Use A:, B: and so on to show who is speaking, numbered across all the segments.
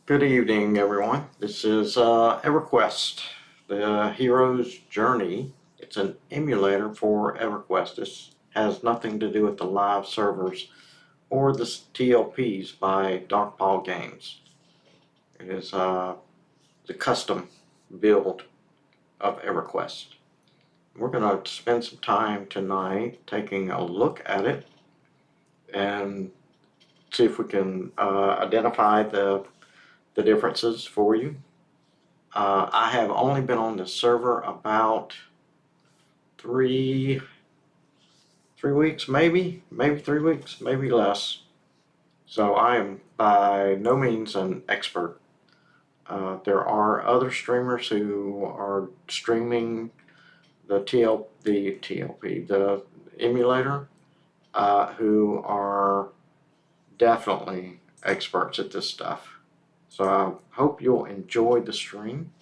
A: Good evening, everyone. This is Everquest, the hero's journey. It's an emulator for Everquest. This has nothing to do with the live servers or the TLPs by Darkpaw Games. It is the custom build of Everquest. We're going to spend some time tonight taking a look at it and see if we can identify the differences for you. I have only been on the server about three weeks, maybe 3 weeks, maybe less. So I am by no means an expert. There are other streamers who are streaming the TLP, the emulator, who are definitely experts at this stuff. So I hope you'll enjoy the stream.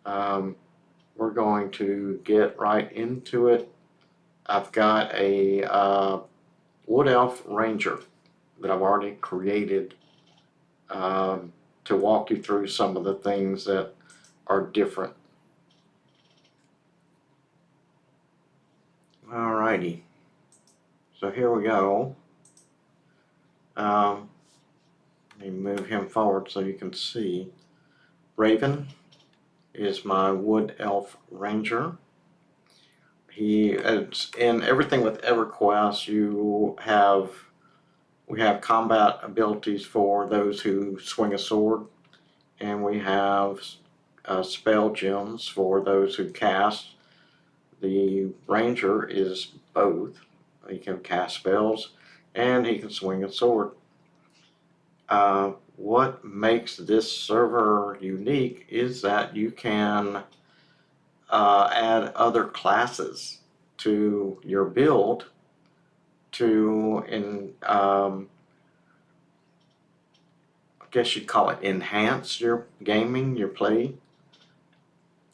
A: We're going to get right into it. I've got a Wood Elf Ranger that I've already created to walk you through some of the things that are different. Alrighty, so here we go. Let me move him forward so you can see. Raven is my Wood Elf Ranger. It's in everything with EverQuest. We have combat abilities for those who swing a sword, and we have spell gems for those who cast. The ranger is both. He can cast spells and he can swing a sword. What makes this server unique is that you can add other classes to your build to I guess you'd call it enhance your gaming, your play.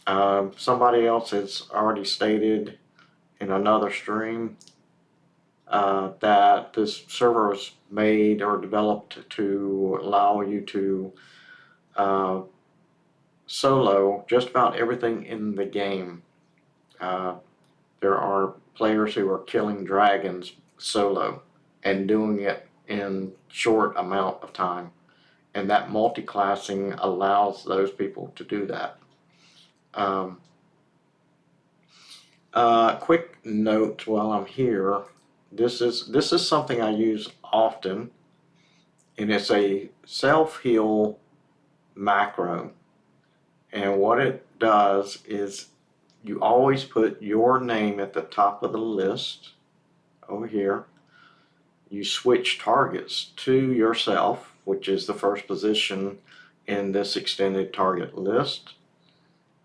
A: Somebody else has already stated in another stream that this server was made or developed to allow you to solo just about everything in the game. There are players who are killing dragons solo and doing it in short amount of time, and that multi-classing allows those people to do that. Quick note while I'm here, this is something I use often, and it's a self-heal macro, and what it does is you always put your name at the top of the list over here. You switch targets to yourself, which is the first position in this extended target list,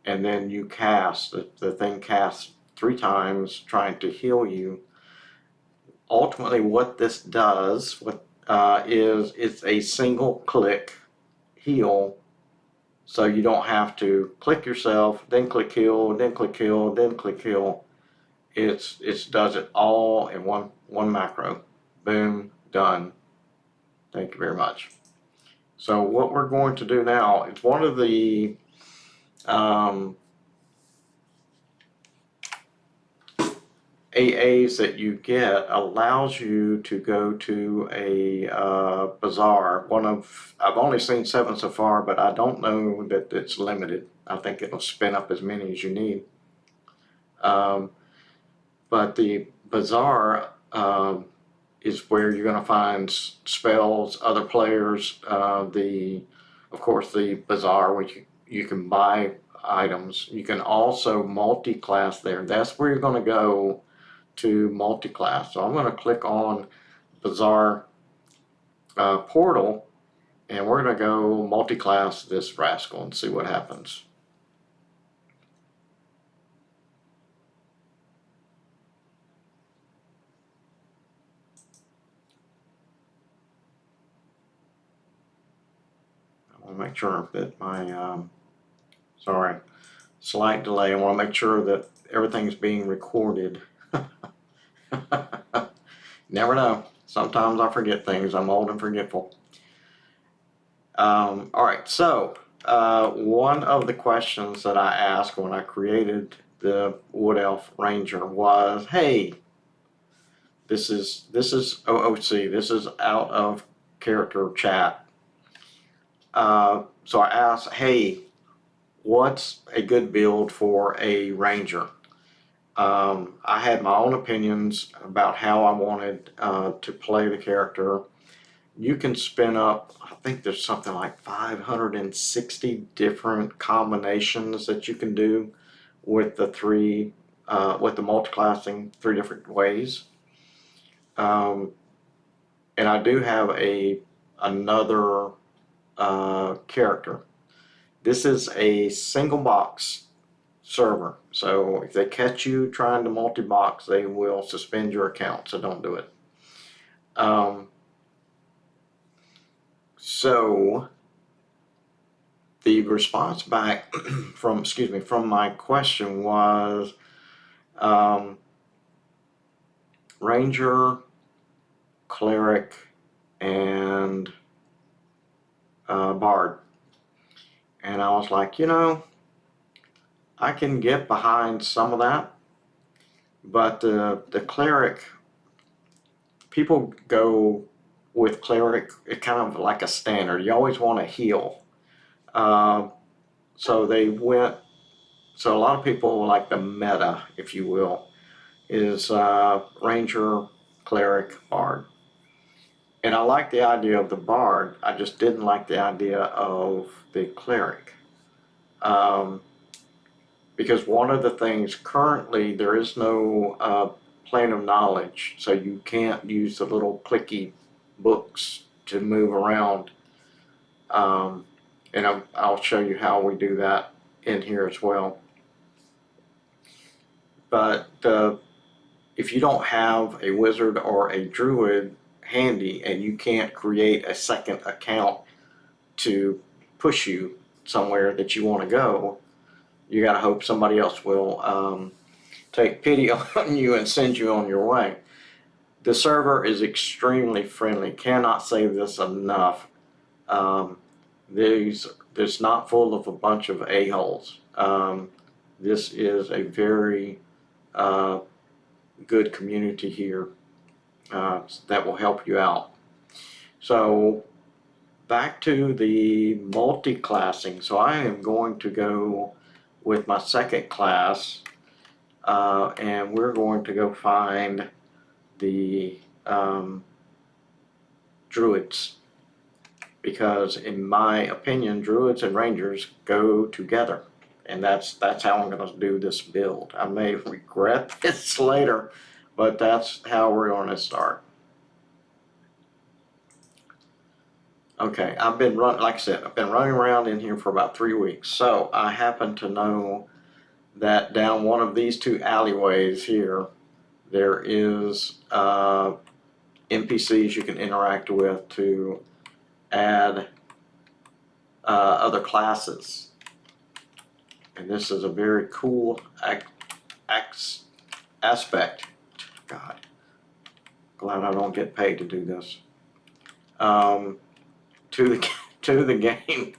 A: and then you cast. The thing casts 3 times trying to heal you. Ultimately what this does is it's a single click heal, so you don't have to click yourself, then click heal, then click heal, then click heal. It does it all in one macro. Boom, done. Thank you very much. So what we're going to do now, it's one of the AAs that you get allows you to go to a bazaar. I've only seen 7 so far, but I don't know that it's limited. I think it'll spin up as many as you need. But the bazaar is where you're going to find spells, other players, of course the bazaar, which you can buy items. You can also multi-class there. That's where you're going to go to multi-class. So I'm going to click on Bazaar portal, and we're going to go multi-class this rascal and see what happens. I want to make sure that my sorry, slight delay. I want to make sure that everything's being recorded. Never know. Sometimes I forget things. I'm old and forgetful. All right, so one of the questions that I asked when I created the Wood Elf Ranger was, hey, this is OOC, this is out of character chat. So I asked, hey, what's a good build for a Ranger? I had my own opinions about how I wanted to play the character. You can spin up, I think there's something like 560 different combinations that you can do with the with the multi-classing 3 different ways. And I do have another character. This is a single box server. So if they catch you trying to multi-box, they will suspend your account, so don't do it. So the response back from my question was Ranger, Cleric, and Bard. And I was like, I can get behind some of that, but the Cleric, people go with Cleric, it's kind of like a standard. You always want to heal. So a lot of people like the meta, if you will, is Ranger, Cleric, Bard. And I like the idea of the Bard, I just didn't like the idea of the Cleric. Because one of the things currently, there is no plane of knowledge, so you can't use the little clicky books to move around. And I'll show you how we do that in here as well. But if you don't have a wizard or a druid handy and you can't create a second account to push you somewhere that you want to go, you got to hope somebody else will take pity on you and send you on your way. The server is extremely friendly. Cannot say this enough. It's not full of a bunch of a-holes. This is a very good community here that will help you out. So back to the multi-classing. So I am going to go with my second class, and we're going to go find the Druids, because in my opinion, Druids and Rangers go together, and that's how I'm going to do this build. I may regret this later, but that's how we're going to start. Okay, like I said, I've been running around in here for about 3 weeks. So I happen to know that down one of these 2 alleyways here, there is NPCs you can interact with to add other classes. And this is a very cool aspect. God, glad I don't get paid to do this. To the game.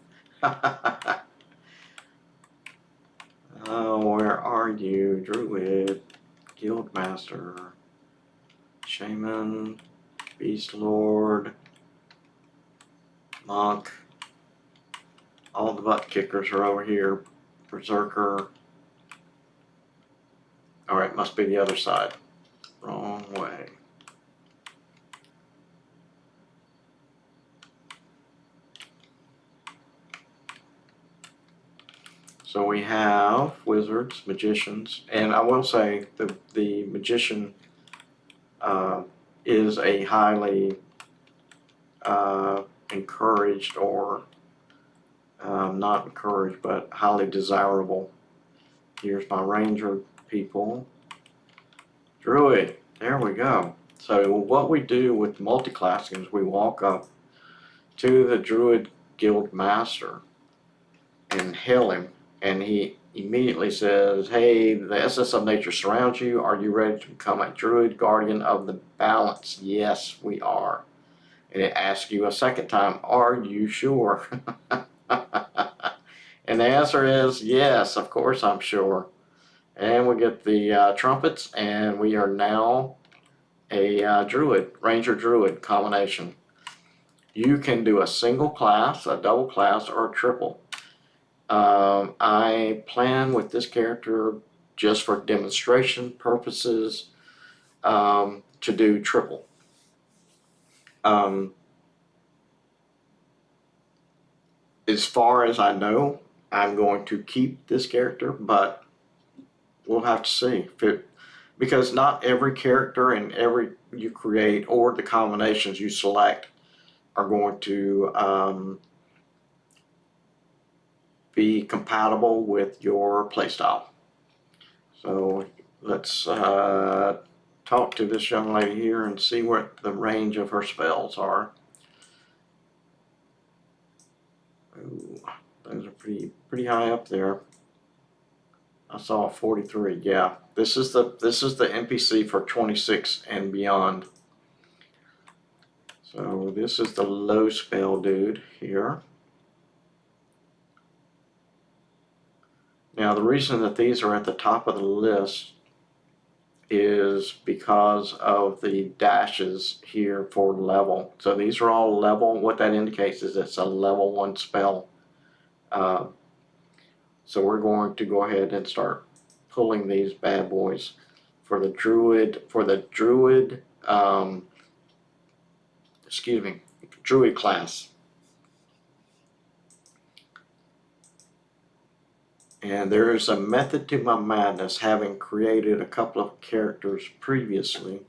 A: Oh, where are you? Druid, Guildmaster, Shaman, Beast Lord, Monk. All the butt kickers are over here. Berserker. Alright, must be the other side. Wrong way. So we have wizards, magicians, and I will say the magician is a highly encouraged, or not encouraged, but highly desirable. Here's my ranger people. Druid, there we go. So what we do with multi-classing is we walk up to the Druid Guild Master and hail him, and he immediately says, hey, the essence of nature surrounds you. Are you ready to become a Druid Guardian of the Balance? Yes, we are. and it asks you a second time, are you sure? And the answer is yes, of course I'm sure. And we get the trumpets, and we are now a Druid, Ranger Druid combination. You can do a single class, a double class, or a triple. I plan with this character just for demonstration purposes to do triple. As far as I know, I'm going to keep this character, but we'll have to see because not every character and every you create or the combinations you select are going to be compatible with your playstyle. So let's talk to this young lady here and see what the range of her spells are. Ooh, those are pretty high up there. I saw 43. Yeah, this is the NPC for 26 and beyond. So this is the low spell dude here. Now the reason that these are at the top of the list is because of the dashes here for level. So these are all level. What that indicates is it's a level 1 spell. So we're going to go ahead and start pulling these bad boys for the Druid. Druid class. And there is a method to my madness, having created a couple of characters previously.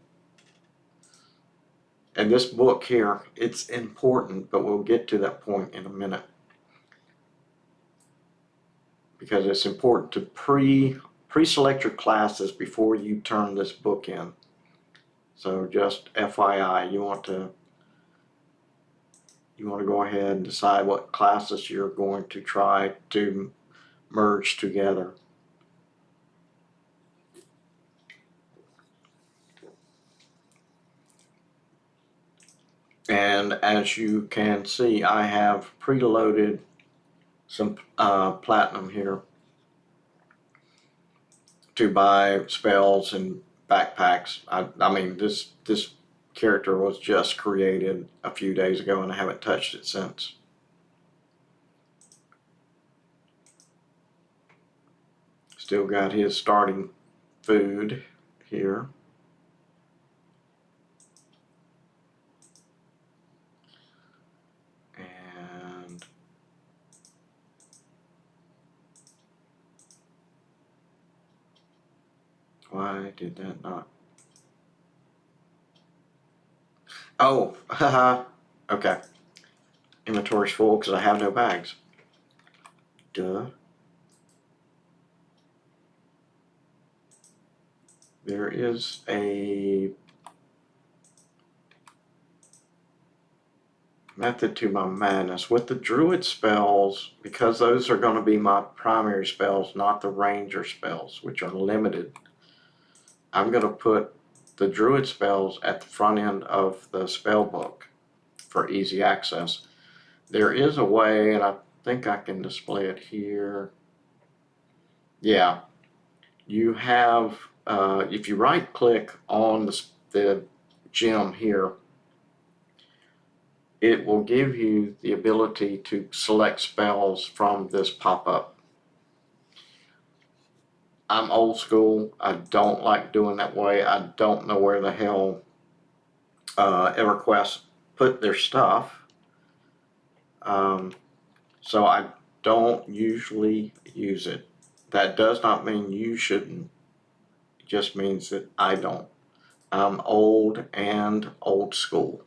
A: And this book here, it's important, but we'll get to that point in a minute. Because it's important to pre-select your classes before you turn this book in. So just FYI, you want to go ahead and decide what classes you're going to try to merge together. And as you can see, I have preloaded some platinum here to buy spells and backpacks. I mean, this character was just created a few days ago and I haven't touched it since. Still got his starting food here. And why did that not? Oh, haha. Okay. Inventory's full because I have no bags. Duh. There is a method to my madness. With the Druid spells, because those are going to be my primary spells, not the Ranger spells, which are limited, I'm going to put the Druid spells at the front end of the spell book for easy access. There is a way, and I think I can display it here. Yeah, you have, if you right click on the gem here, it will give you the ability to select spells from this pop-up. I'm old school. I don't like doing that way. I don't know where the hell Everquest put their stuff. So I don't usually use it. That does not mean you shouldn't. It just means that I don't. I'm old and old school.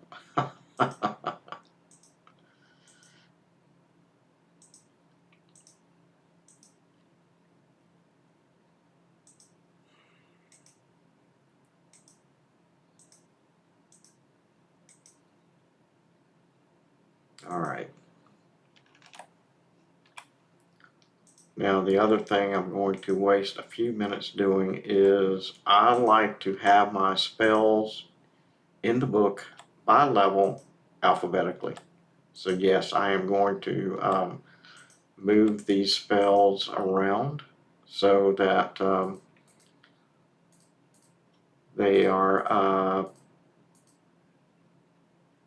A: All right. Now the other thing I'm going to waste a few minutes doing is I like to have my spells in the book by level alphabetically. So yes, I am going to move these spells around so that they are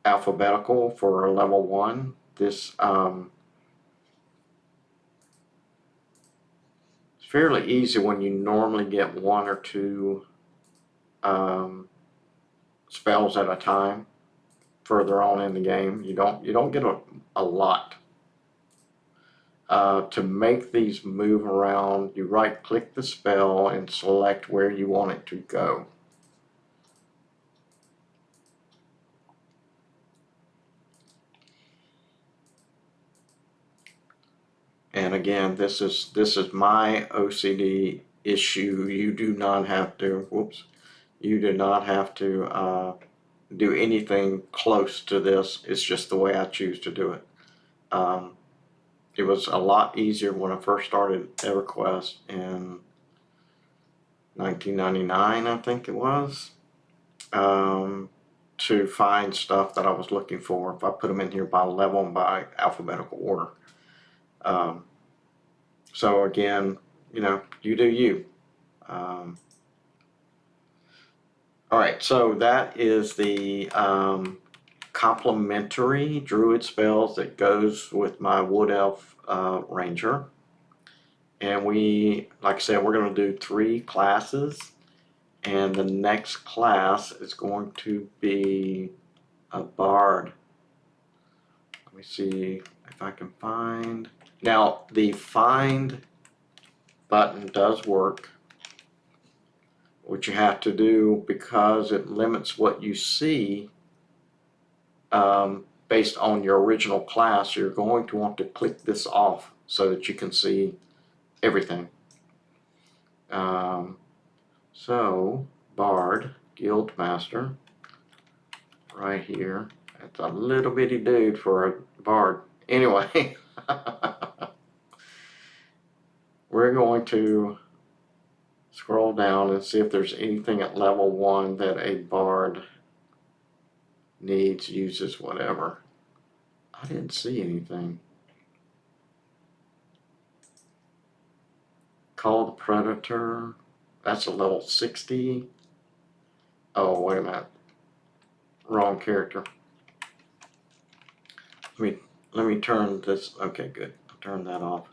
A: alphabetical for level 1. This it's fairly easy when you normally get 1 or 2 spells at a time further on in the game. You don't get a lot. To make these move around, you right click the spell and select where you want it to go. And again, this is my OCD issue. You do not have to, you do not have to do anything close to this. It's just the way I choose to do it. It was a lot easier when I first started Everquest in 1999, I think it was, to find stuff that I was looking for if I put them in here by level and by alphabetical order. So again, you do you. All right, so that is the complementary Druid spells that goes with my Wood Elf Ranger. And like I said, we're going to do 3 classes. And the next class is going to be a Bard. Let me see if I can find. Now, the find button does work. What you have to do, because it limits what you see based on your original class, you're going to want to click this off so that you can see everything. So, Bard, Guildmaster, right here. That's a little bitty dude for a Bard. Anyway, we're going to scroll down and see if there's anything at level 1 that a Bard needs, uses, whatever. I didn't see anything. Call the Predator. That's a level 60. Oh, wait a minute. Wrong character. Let me turn this. Okay, good. I'll turn that off.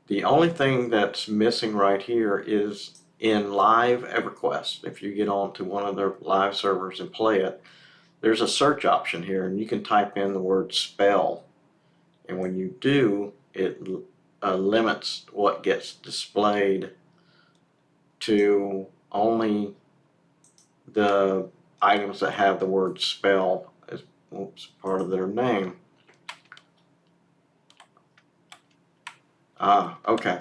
A: The only thing that's missing right here is in live Everquest. If you get onto one of their live servers and play it, there's a search option here, and you can type in the word spell. And when you do, it limits what gets displayed to only the items that have the word spell as part of their name. Okay.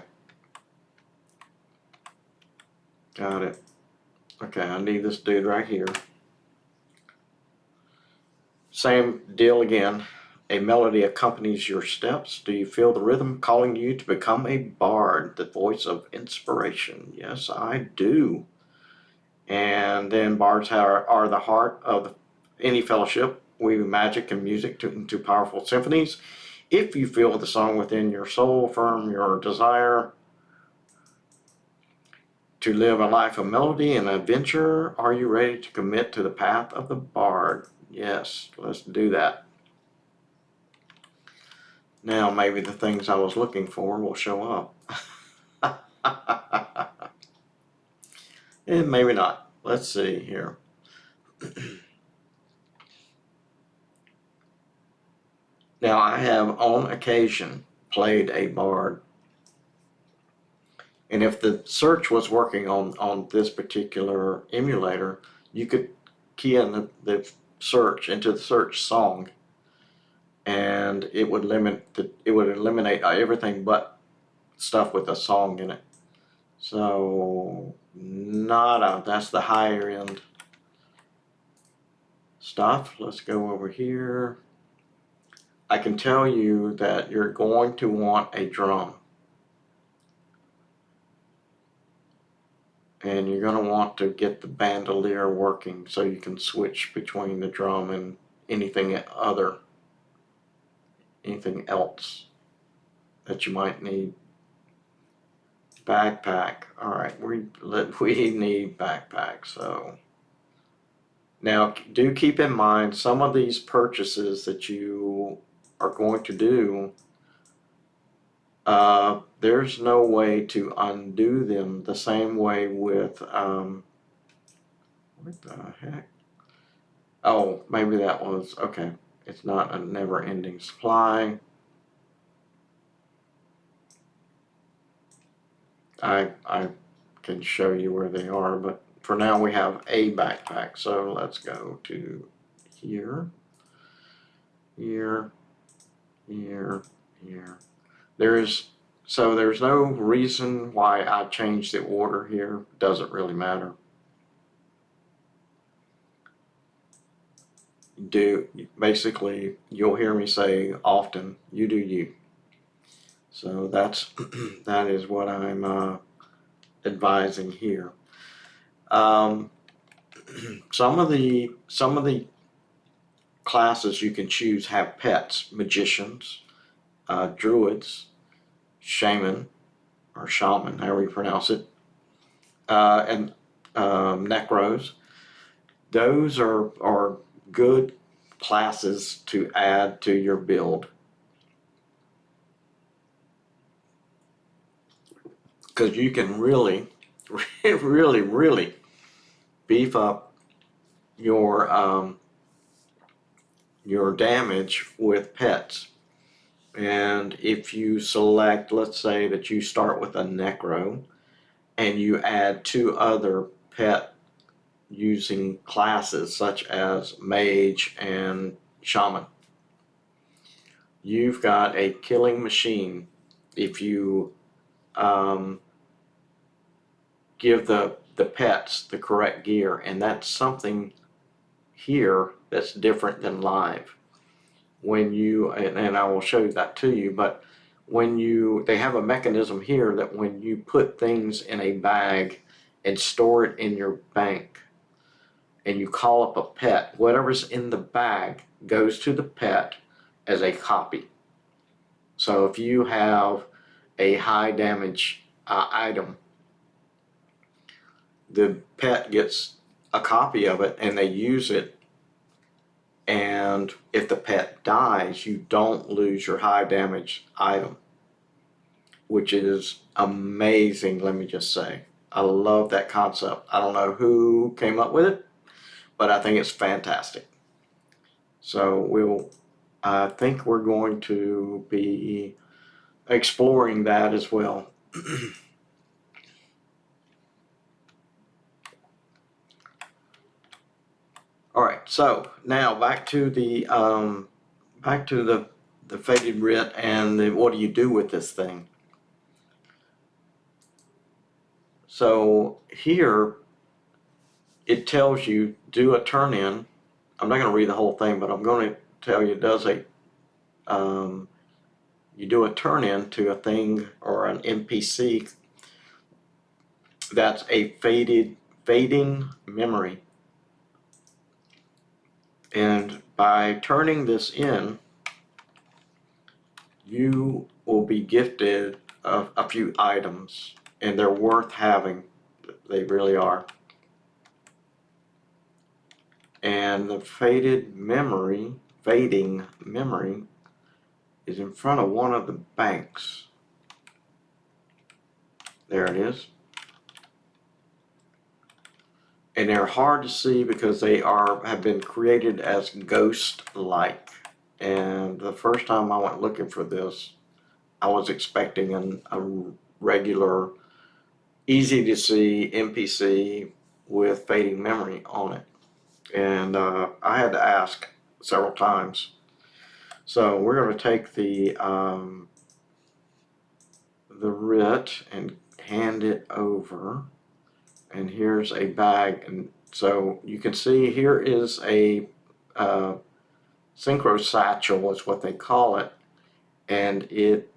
A: Got it. Okay, I need this dude right here. Same deal again. A melody accompanies your steps. Do you feel the rhythm calling you to become a bard, the voice of inspiration? Yes, I do. And then bards are the heart of any fellowship, weaving magic and music into powerful symphonies. If you feel the song within your soul, affirm your desire to live a life of melody and adventure. Are you ready to commit to the path of the bard? Yes, let's do that. Now maybe the things I was looking for will show up. And maybe not. Let's see here. Now I have on occasion played a bard. And if the search was working on this particular emulator, you could key in the search into the search song, and it would eliminate everything but stuff with a song in it. So that's the higher end stuff. Let's go over here. I can tell you that you're going to want a drum. and you're going to want to get the bandolier working so you can switch between the drum and anything else that you might need. Backpack. All right, we need backpack. So now do keep in mind some of these purchases that you are going to do. There's no way to undo them the same way with what the heck? Oh, maybe that was okay. It's not a never-ending supply. I can show you where they are, but for now we have a backpack. So let's go to here, here, here, here. There's no reason why I changed the order here. Doesn't really matter. Basically you'll hear me say often, you do you. So that is what I'm advising here. Some of the classes you can choose have pets: magicians, druids, shaman, however you pronounce it, and necros. Those are good classes to add to your build, because you can really, really beef up your damage with pets. And if you select, let's say that you start with a necro and you add 2 other pet using classes such as mage and shaman, you've got a killing machine if you give the pets the correct gear. And that's something here that's different than live. When you, and I will show you that to you, but they have a mechanism here that when you put things in a bag and store it in your bank and you call up a pet, whatever's in the bag goes to the pet as a copy. So if you have a high damage item, the pet gets a copy of it and they use it. And if the pet dies, you don't lose your high damage item, which is amazing, let me just say. I love that concept. I don't know who came up with it, but I think it's fantastic. So I think we're going to be exploring that as well. All right, so now back to the Fated Writ and what do you do with this thing? So here it tells you do a turn in. I'm not going to read the whole thing, but I'm going to tell you it does you do a turn in to a thing or an NPC that's a fading memory. And by turning this in, you will be gifted a few items, and they're worth having. They really are. And the fading memory is in front of one of the banks. There it is. And they're hard to see because they have been created as ghost-like. And the first time I went looking for this, I was expecting a regular, easy to see NPC with fading memory on it. And I had to ask several times. So we're going to take the writ and hand it over. And here's a bag, and so you can see here is a synchro satchel is what they call it, and it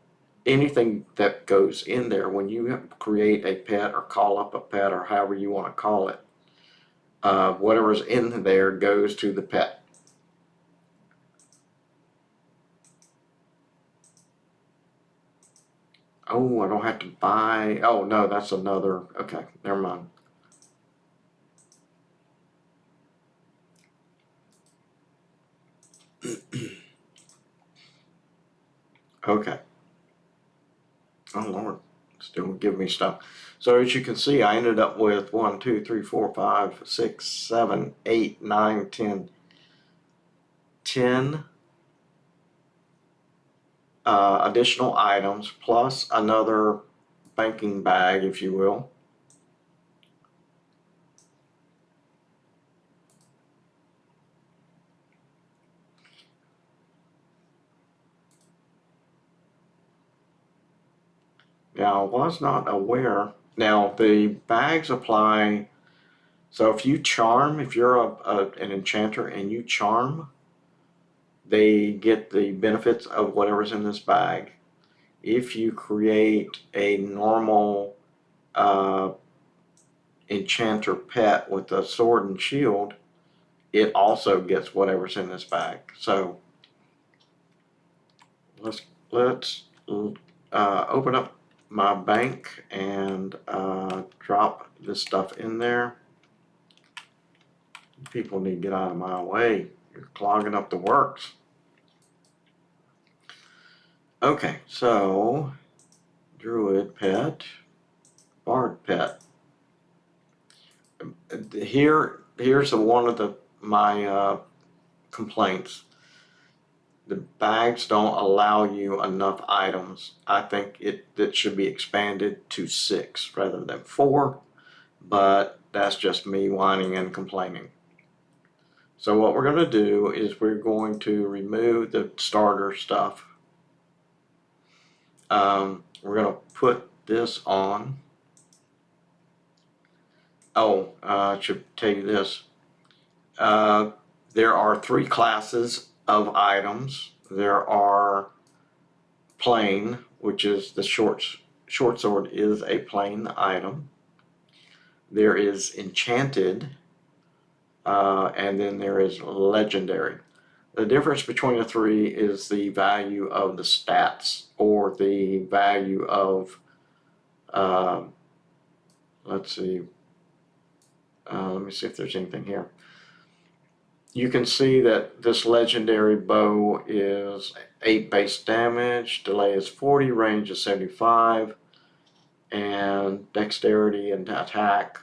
A: anything that goes in there when you create a pet or call up a pet or however you want to call it, whatever's in there goes to the pet. Oh, I don't have to buy. Oh, no, that's another. Okay, never mind. Okay. Oh, Lord. Still give me stuff. So as you can see, I ended up with 1, 2, 3, 4, 5, 6, 7, 8, 9, 10 additional items plus another banking bag, if you will. Now, I was not aware. Now, the bags apply. So if you charm, if you're an enchanter and you charm, they get the benefits of whatever's in this bag. If you create a normal enchanter pet with a sword and shield, it also gets whatever's in this bag. So let's open up my bank and drop this stuff in there. People need to get out of my way. You're clogging up the works. Okay, so Druid pet, Bard pet. Here's one of my complaints. The bags don't allow you enough items. I think it should be expanded to 6 rather than 4, but that's just me whining and complaining. So what we're going to do is we're going to remove the starter stuff. We're going to put this on. Oh, I should tell you this. There are 3 classes of items. There are plain, which is the short sword is a plain item. There is enchanted, and then there is legendary. The difference between the 3 is the value of the stats or the value of, let's see, let me see if there's anything here. You can see that this legendary bow is 8 base damage, delay is 40, range is 75, and dexterity and attack.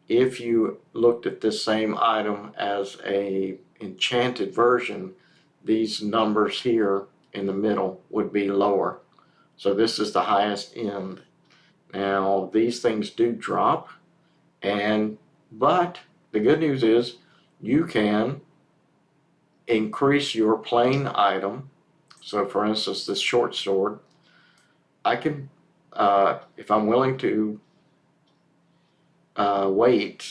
A: If you looked at this same item as a enchanted version, these numbers here in the middle would be lower. So this is the highest end. Now these things do drop, but the good news is you can increase your plain item. So for instance, this short sword, I can, if I'm willing to wait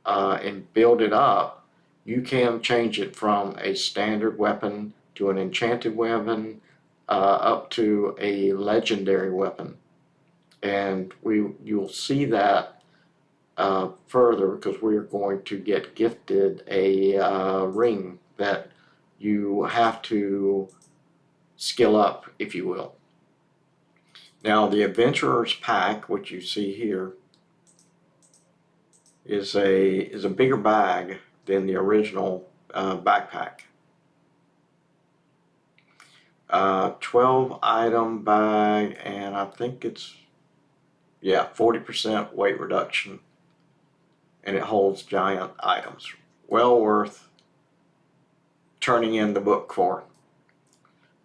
A: and build it up, you can change it from a standard weapon to an enchanted weapon up to a legendary weapon. And you'll see that further because we're going to get gifted a ring that you have to skill up, if you will. Now the Adventurer's Pack, which you see here, is a bigger bag than the original backpack. 12 item bag, and I think it's 40% weight reduction, and it holds giant items. Well worth turning in the book for.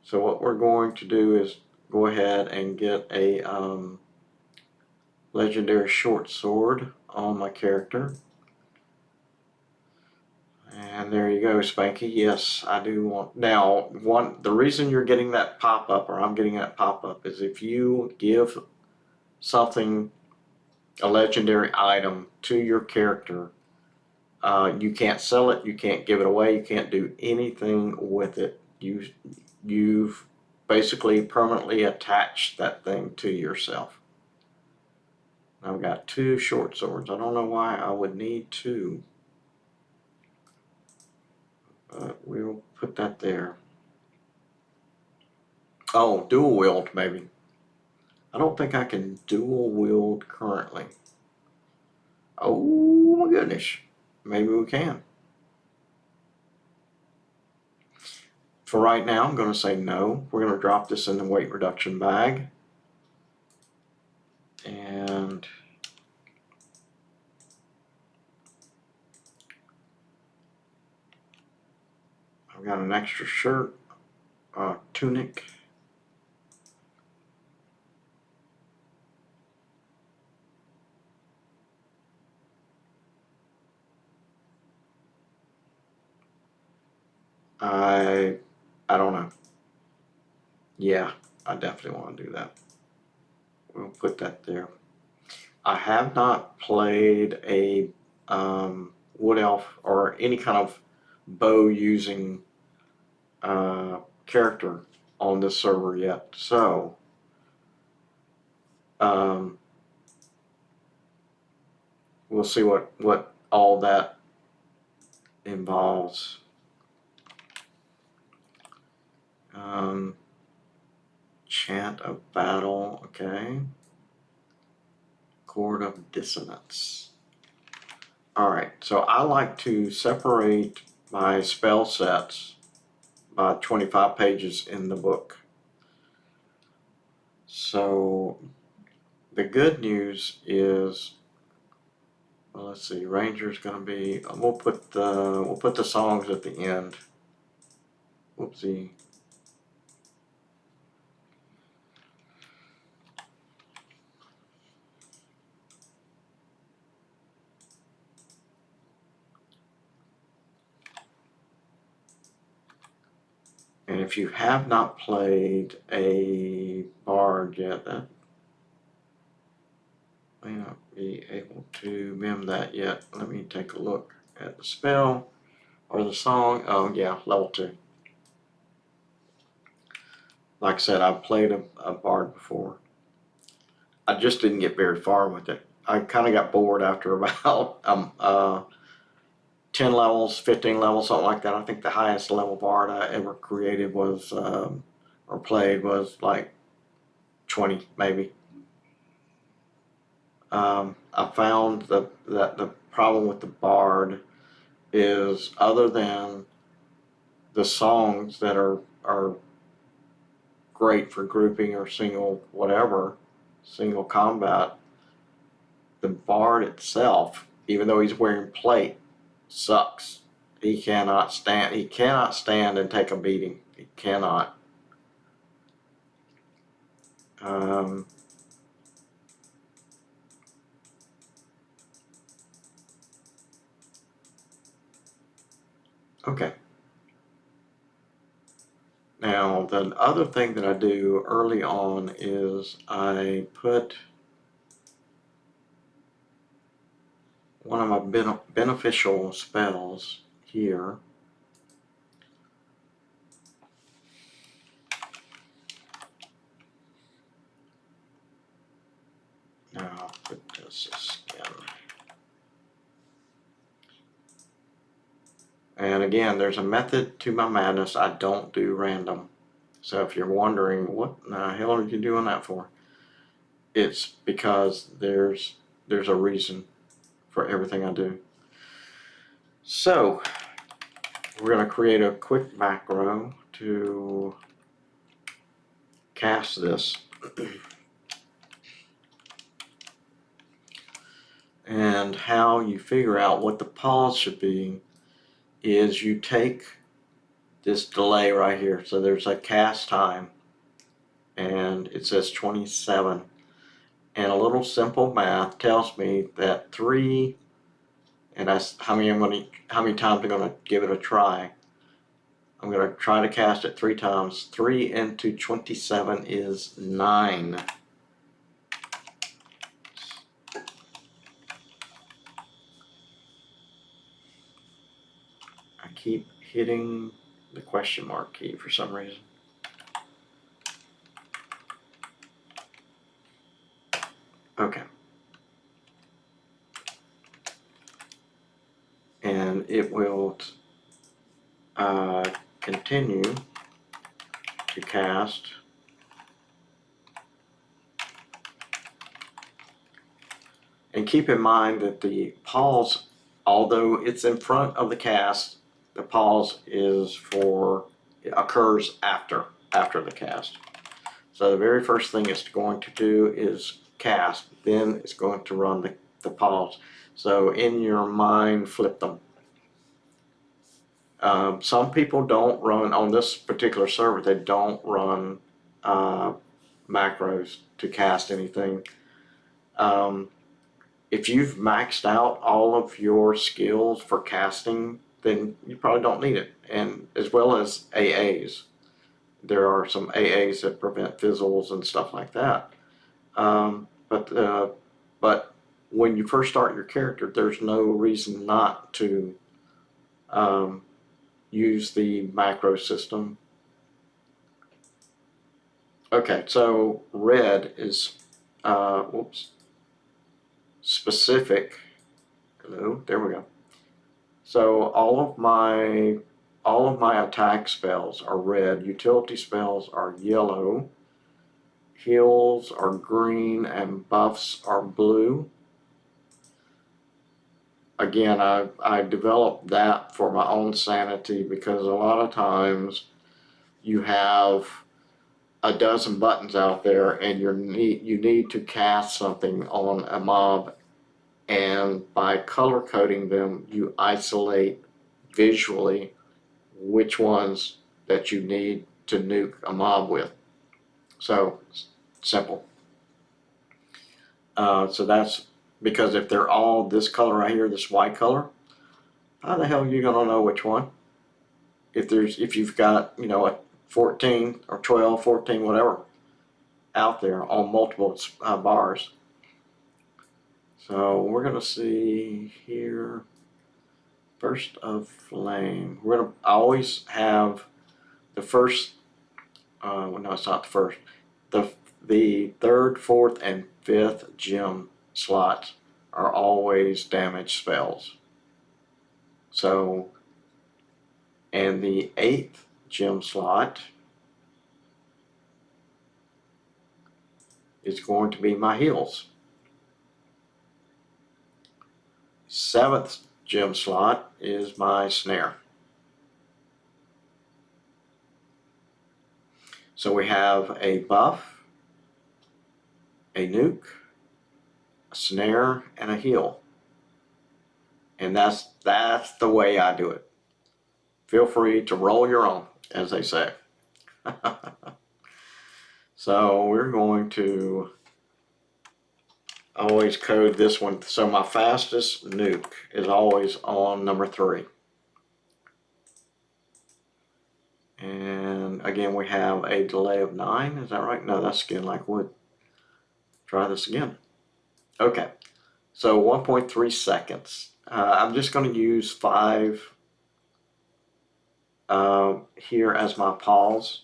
A: So what we're going to do is go ahead and get a legendary short sword on my character. And there you go, Spanky. Yes, I do want. Now, the reason you're getting that pop-up, or I'm getting that pop-up, is if you give something, a legendary item, to your character, you can't sell it, you can't give it away, you can't do anything with it. You've basically permanently attach that thing to yourself. I've got 2 short swords. I don't know why I would need 2, but we'll put that there. Oh, dual wield maybe. I don't think I can dual wield currently. Oh my goodness. Maybe we can. For right now, I'm going to say no. We're going to drop this in the weight reduction bag. And I've got an extra shirt, tunic. I don't know. Yeah, I definitely want to do that. We'll put that there. I have not played a wood elf or any kind of bow using character on this server yet, so we'll see what all that involves. Chant of battle, okay. Chord of dissonance. Alright, so I like to separate my spell sets by 25 pages in the book. So the good news is, well, let's see, Ranger's gonna be, we'll put the songs at the end. Whoopsie. And if you have not played a bard yet, that may not be able to mem that yet. Let me take a look at the spell or the song. Oh yeah, level 2. Like I said, I've played a bard before. I just didn't get very far with it. I kind of got bored after about 10 levels, 15 levels, something like that. I think the highest level bard I ever created was, or played was like 20 maybe. I found that the problem with the bard is, other than the songs that are great for grouping or single whatever, single combat, the bard itself, even though he's wearing plate, sucks. He cannot stand and take a beating. He cannot. Okay. Now, the other thing that I do early on is I put one of my beneficial spells here. Now I'll put this again. And again, there's a method to my madness. I don't do random. So if you're wondering, what the hell are you doing that for? It's because there's a reason for everything I do. So we're going to create a quick macro to cast this. And how you figure out what the pause should be is you take this delay right here. So there's a cast time and it says 27. And a little simple math tells me that 3, and that's how many times I'm gonna give it a try. I'm gonna try to cast it 3 times. 3 into 27 is 9. I keep hitting the question mark key for some reason. it will continue to cast. And keep in mind that the pause, although it's in front of the cast, the pause occurs after the cast. So the very first thing it's going to do is cast, then it's going to run the pause. So in your mind, flip them. Some people don't run, on this particular server, they don't run macros to cast anything. If you've maxed out all of your skills for casting, then you probably don't need it. And as well as AAs. There are some AAs that prevent fizzles and stuff like that. But when you first start your character, there's no reason not to use the macro system. Okay, so red is specific. Hello, there we go. So all of my attack spells are red. Utility spells are yellow. Heals are green and buffs are blue. Again, I developed that for my own sanity because a lot of times you have a dozen buttons out there and you need to cast something on a mob, and by color coding them you isolate visually which ones that you need to nuke a mob with. So simple. So that's because if they're all this color right here, this white color, how the hell are you gonna know which one? If you've got, you know, a 14 or 12, 14, whatever out there on multiple bars. So we're gonna see here, burst of flame. We're gonna always have the first. Well, no, it's not the first. The third, fourth, and fifth gem slots are always damage spells. So, and the 8th gem slot is going to be my heals. 7th gem slot is my snare. So we have a buff, a nuke, a snare, and a heal. And that's the way I do it. Feel free to roll your own, as they say. So we're going to always code this one. So my fastest nuke is always on number 3. And again, we have a delay of 9. Is that right? No, that's skin like wood. Try this again. Okay. So 1.3 seconds. I'm just going to use 5 here as my pause.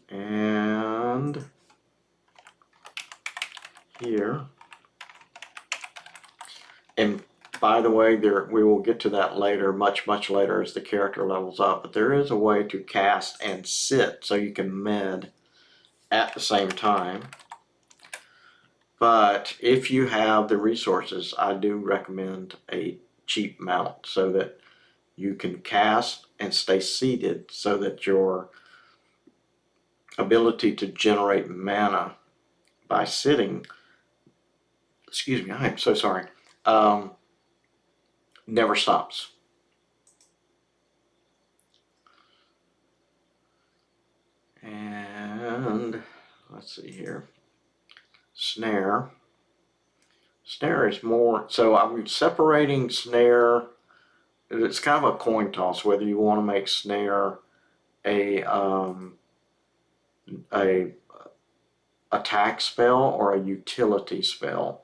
A: And here. And by the way, we will get to that later, much later as the character levels up. But there is a way to cast and sit so you can med at the same time. But if you have the resources, I do recommend a cheap mount so that you can cast and stay seated so that your ability to generate mana by sitting, excuse me, I am so sorry, never stops. And let's see here. Snare. Snare is more, so I'm separating snare. It's kind of a coin toss whether you want to make snare a attack spell or a utility spell.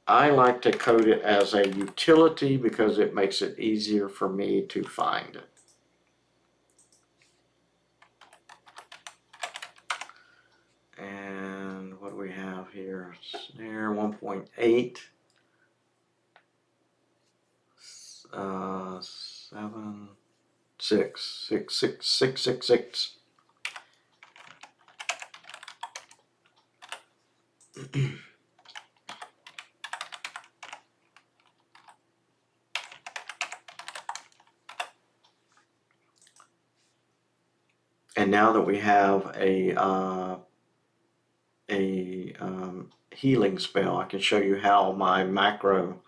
A: I like to code it as a utility because it makes it easier for me to find it. And what do we have have here? Snare 1.8. 7, 6, 6, 6, 6, 6, 6. And now that we have a healing spell, I can show you how my macro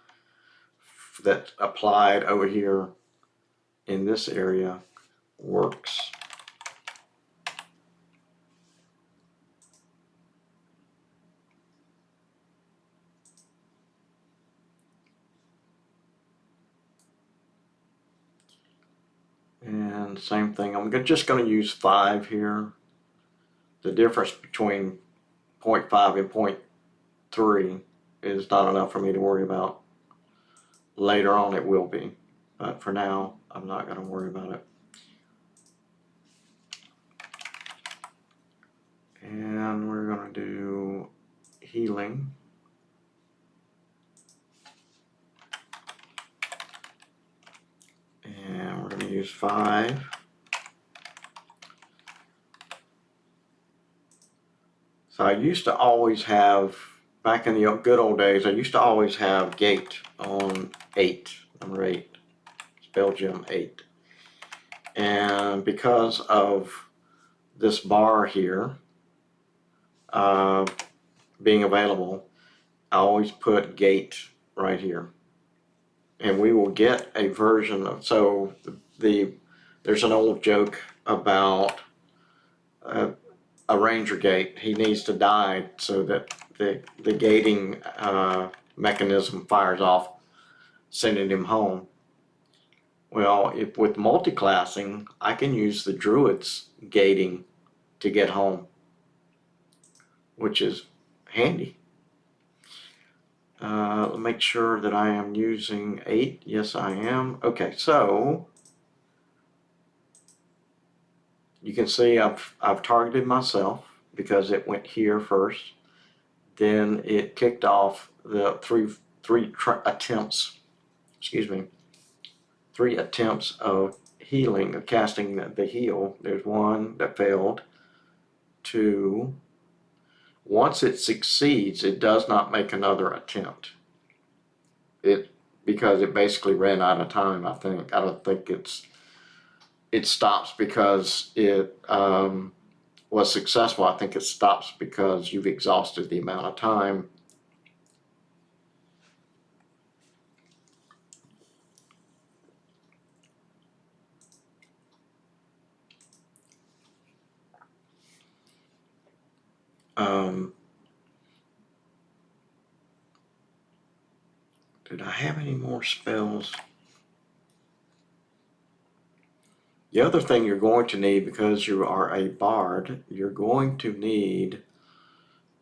A: that's applied over here in this area works. And same thing, I'm just going to use 5 here. The difference between 0.5 and 0.3 is not enough for me to worry about. Later on it will be, but for now I'm not going to worry about it. And we're going to do healing. And we're going to use 5. So I used to always have, back in the good old days, I used to always have gate on 8, number 8, spell gem 8. And because of this bar here being available, I always put gate right here. And we will get a version of, so there's an old joke about a ranger gate. He needs to die so that the gating mechanism fires off, sending him home. Well, with multi-classing, I can use the Druid's gating to get home, which is handy. Make sure that I am using 8. Yes, I am. Okay, so you can see I've targeted myself because it went here first. Then it kicked off the three attempts. Excuse me. 3 attempts of healing, of casting the heal. There's 1 that failed. 2. Once it succeeds, it does not make another attempt. Because it basically ran out of time, I think. I don't think it stops because it was successful. I think it stops because you've exhausted the amount of time. Did I have any more spells? The other thing you're going to need, because you are a bard, you're going to need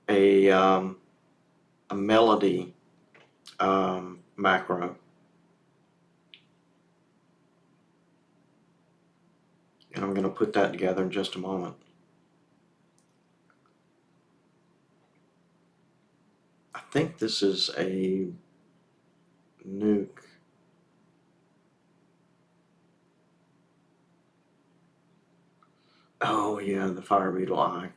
A: a melody macro. And I'm going to put that together in just a moment. I think this is a nuke. Oh yeah, the fire beetle eye.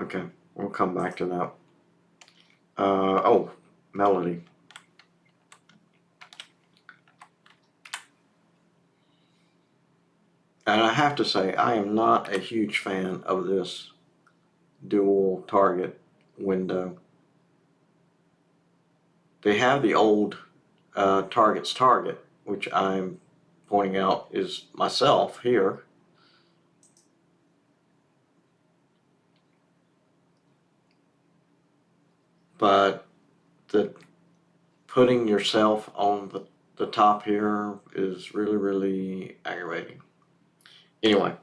A: Okay, we'll come back to that. Oh, melody. And I have to say, I am not a huge fan of this dual target window. They have the old target's target, which I'm pointing out is myself here. But putting yourself on the top here is really, really aggravating. Anyway,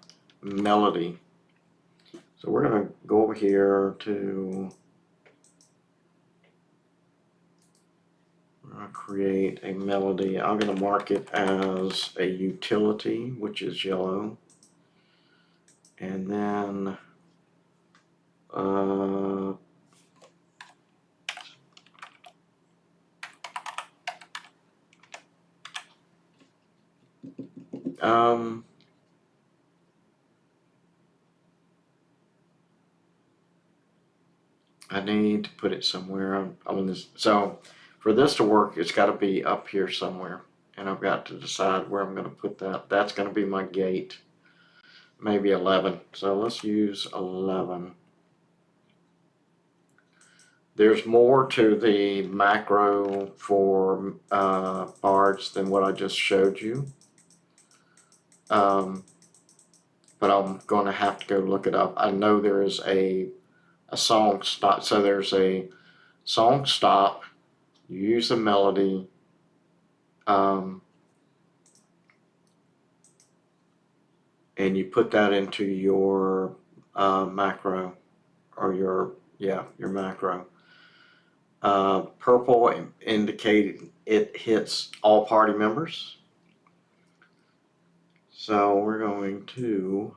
A: melody. So we're going to go over here to create a melody. I'm going to mark it as a utility, which is yellow. And then Uh, um, I need to put it somewhere. I'm on this. So for this to work, it's got to be up here somewhere. And I've got to decide where I'm going to put that. That's going to be my gate. Maybe 11. So let's use 11. There's more to the macro for bards than what I just showed you. But I'm going to have to go look it up. I know there is a song stop. So there's a song stop. You use a melody. And you put that into your macro, or your macro. Purple indicating it hits all party members. So we're going to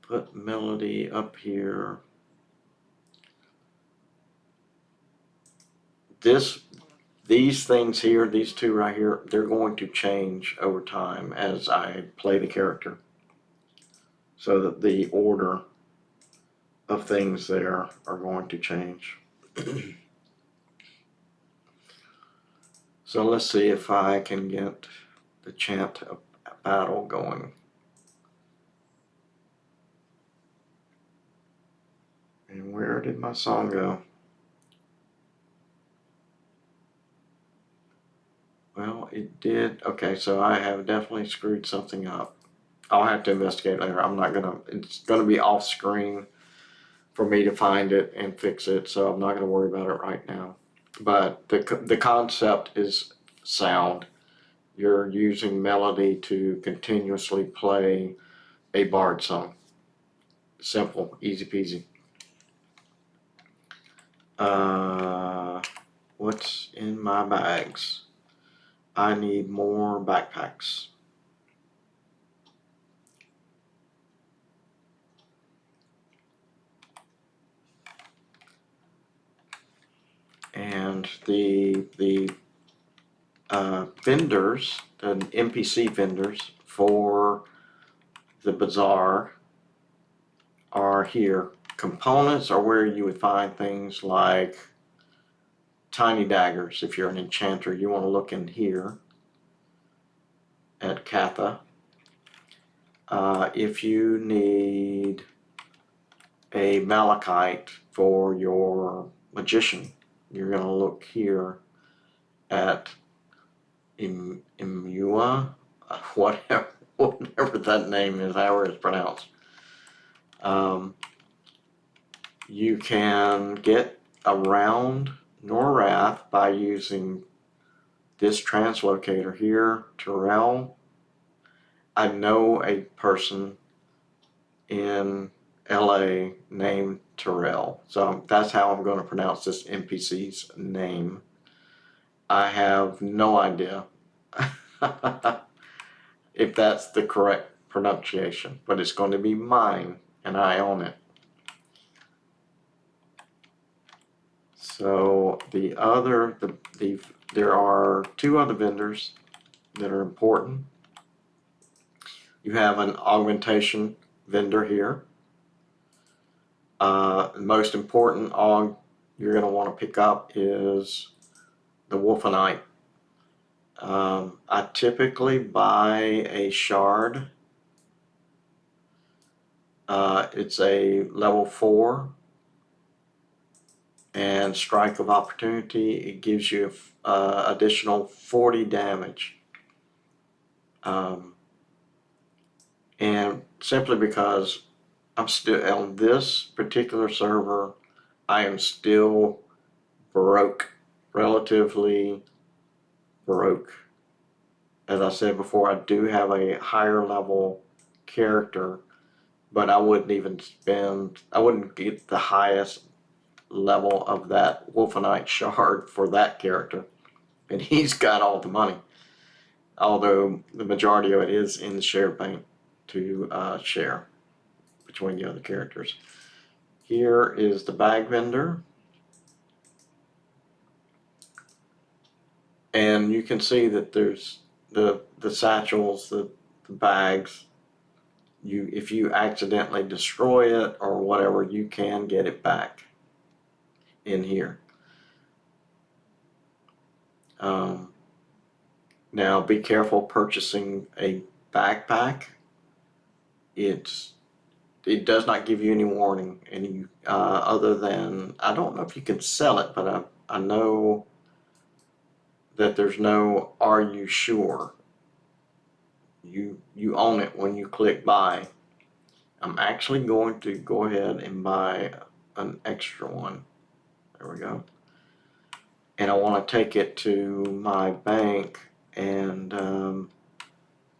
A: put melody up here. These things here, these two right here, they're going to change over time as I play the character. So that the order of things there are going to change. So let's see if I can get the chant of battle going. And where did my song go? Well, it did. Okay, so I have definitely screwed something up. I'll have to investigate later. I'm not gonna, it's gonna be off screen for me to find it and fix it, so I'm not gonna worry about it right now. But the concept is sound. You're using melody to continuously play a bard song. Simple, easy peasy. What's in my bags? I need more backpacks. And the vendors, the NPC vendors for the bazaar are here. Components are where you would find things like tiny daggers. If you're an enchanter, you want to look in here at Katha. If you need a malachite for your magician, you're going to look here at Imua, whatever that name is, however it's pronounced. You can get around Norath by using this translocator here, Terrell. I know a person in LA named Terrell, so that's how I'm going to pronounce this NPC's name. I have no idea if that's the correct pronunciation, but it's going to be mine and I own it. So there are two other vendors that are important. You have an augmentation vendor here. The most important aug you're going to want to pick up is the Wolfenite. I typically buy a shard. It's a level 4 and strike of opportunity. It gives you additional 40 damage. And simply because I'm still on this particular server, I am still broke, relatively broke. As I said before, I do have a higher level character, but I wouldn't get the highest level of that Wolfenite shard for that character. And he's got all the money. Although the majority of it is in the share bank to share between the other characters. Here is the bag vendor. And you can see that there's the satchels, the bags. If you accidentally destroy it or whatever, you can get it back in here. Now be careful purchasing a backpack. It does not give you any warning, other than, I don't know if you can sell it, but I know that there's no "Are you sure?" You own it when you click buy. I'm actually going to go ahead and buy an extra one. There we go. And I want to take it to my bank and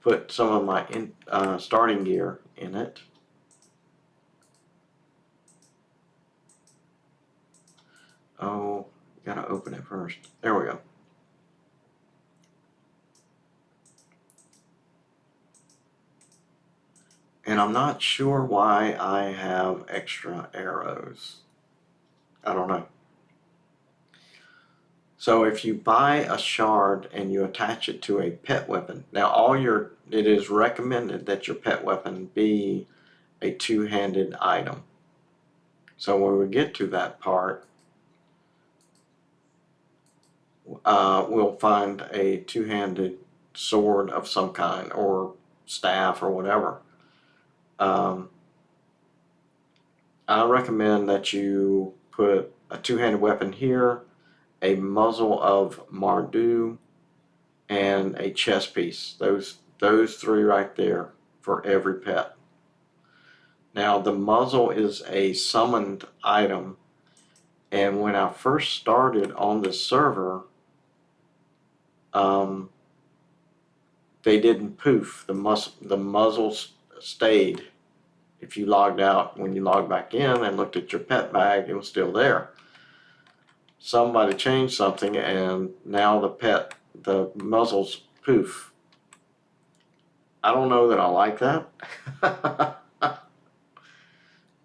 A: put some of my starting gear in it. Oh, gotta open it first. There we go. And I'm not sure why I have extra arrows. I don't know. So if you buy a shard and you attach it to a pet weapon, now it is recommended that your pet weapon be a two-handed item. So when we get to that part, we'll find a two-handed sword of some kind or staff or whatever. I recommend that you put a two-handed weapon here, a muzzle of Mardu, and a chest piece. Those three right there for every pet. Now the muzzle is a summoned item, and when I first started on this server, they didn't poof. The muzzle stayed. If you logged out, when you logged back in and looked at your pet bag, it was still there. Somebody changed something, and now the muzzles poof. I don't know that I like that,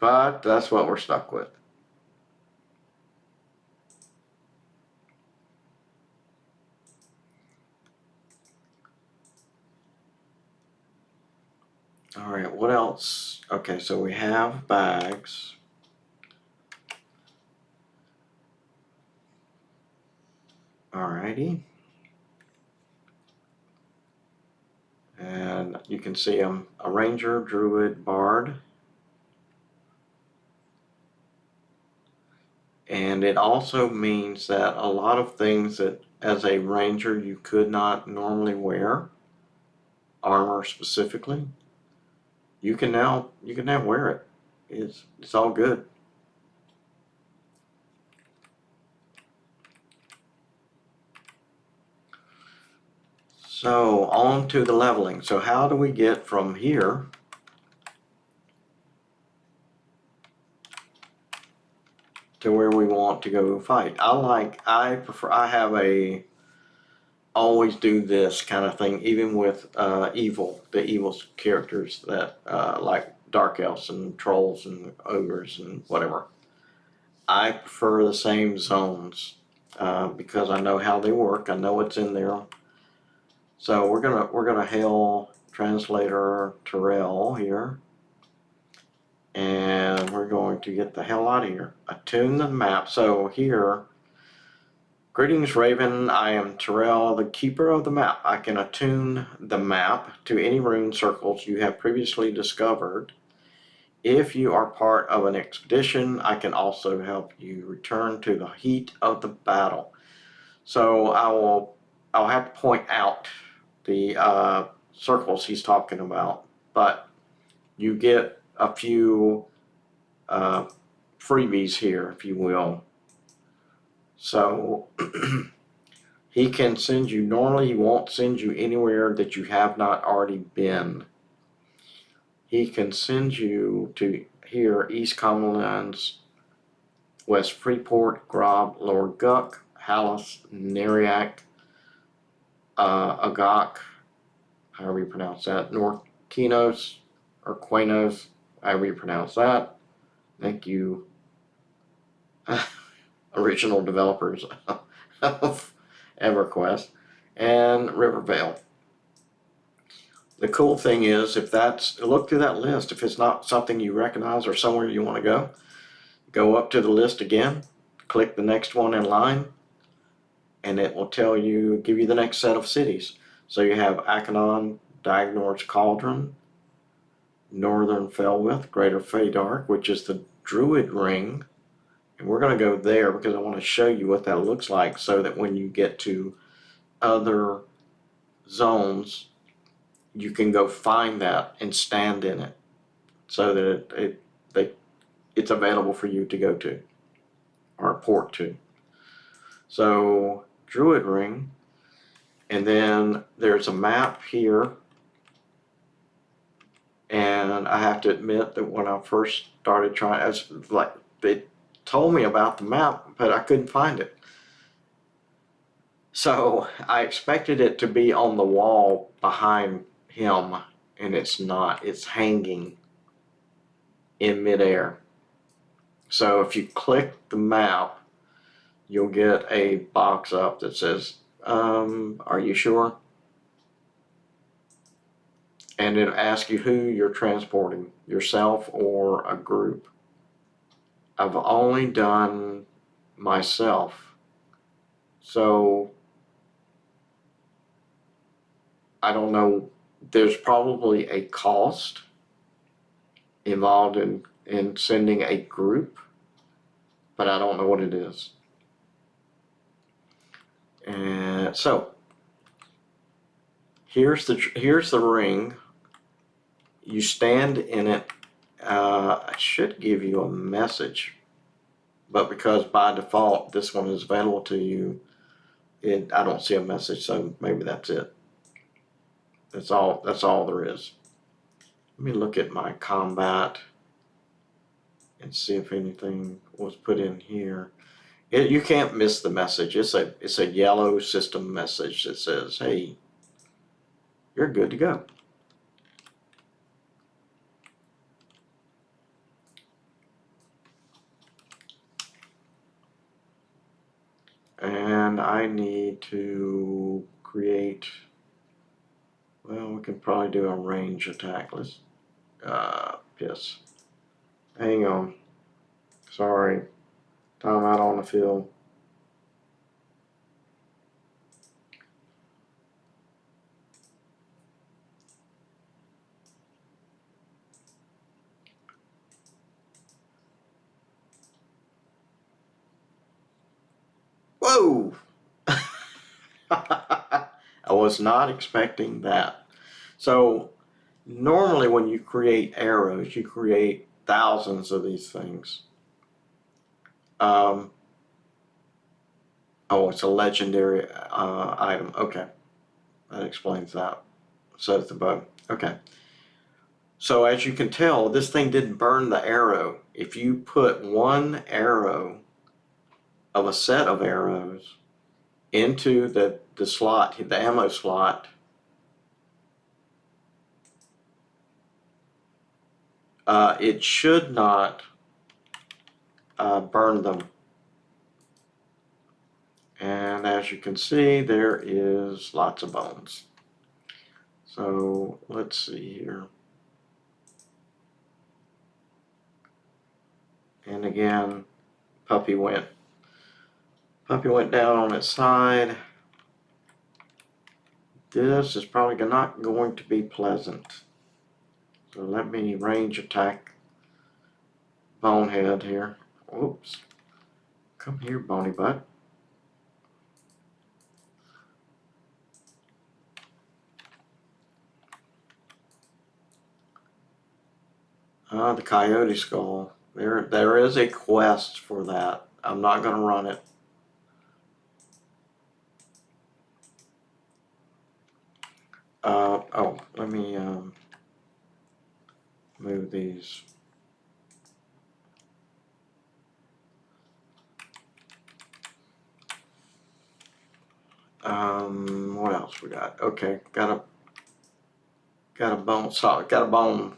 A: but that's what we're stuck with. All right, what else? Okay, so we have bags. Alrighty. And you can see I'm a ranger, druid, bard. And it also means that a lot of things that as a ranger you could not normally wear, armor specifically, you can now wear it. It's all good. So on to the leveling. So how do we get from here to where we want to go fight? I have a always do this kind of thing, even with the evil characters that like dark elves and trolls and ogres and whatever. I prefer the same zones because I know how they work. I know what's in there. So we're gonna hail translator Terrell here, and we're going to get the hell out of here. Attune the map. So here, greetings, Raven. I am Terrell, the keeper of the map. I can attune the map to any rune circles you have previously discovered. If you are part of an expedition, I can also help you return to the heat of the battle. So I'll have to point out the circles he's talking about, but you get a few freebies here, if you will. So he can send you, normally he won't send you anywhere that you have not already been. He can send you to here, East Commonlands, West Freeport, Grob, Lower Guck, Hallis, Neriac, Agok, however you pronounce that, North Kinos, or Quanos, however you pronounce that, Thank you, original developers of Everquest and Rivervale. The cool thing is, if that's, look through that list. If it's not something you recognize or somewhere you want to go up to the list again, click the next one in line, and it will tell you, give you the next set of cities. So you have Akanon, Diagnor's Cauldron, Northern Felwith, Greater Feydark, which is the Druid Ring. And we're going to go there because I want to show you what that looks like so that when you get to other zones, you can go find that and stand in it so that it's available for you to go to or port to. So Druid Ring, and then there's a map here, and I have to admit that when I first started trying, I was like, they told me about the map, but I couldn't find it. So I expected it to be on the wall behind him, and it's not. It's hanging in midair. So if you click the map, you'll get a box up that says, are you sure? And it'll ask you who you're transporting, yourself or a group. I've only done myself, so I don't know. There's probably a cost involved in sending a group, but I don't know what it is. And so here's the ring. You stand in it. I should give you a message, but because by default this one is available to you, I don't see a message, so maybe that's it. That's all there is. Let me look at my combat and see if anything was put in here. You can't miss the message. It's a yellow system message that says, hey, you're good to go. And I need to create, well, we can probably do a range attack. Let's, yes. Hang on. Sorry. Time out on the field. Whoa! I was not expecting that. So normally when you create arrows, you create thousands of these things. Oh, it's a legendary item. Okay, that explains that. So it's the bow. Okay. So as you can tell, this thing didn't burn the arrow. If you put one arrow of a set of arrows into the slot, the ammo slot, it should not burn them. And as you can see, there is lots of bones. So let's see here. And again, puppy went down on its side. This is probably not going to be pleasant. So let me range attack Bonehead here. Oops. Come here, bony butt. The coyote skull. There is a quest for that. I'm not going to run it. Oh, let me move these. What else we got? Okay, got a bone. Sorry, got a bone.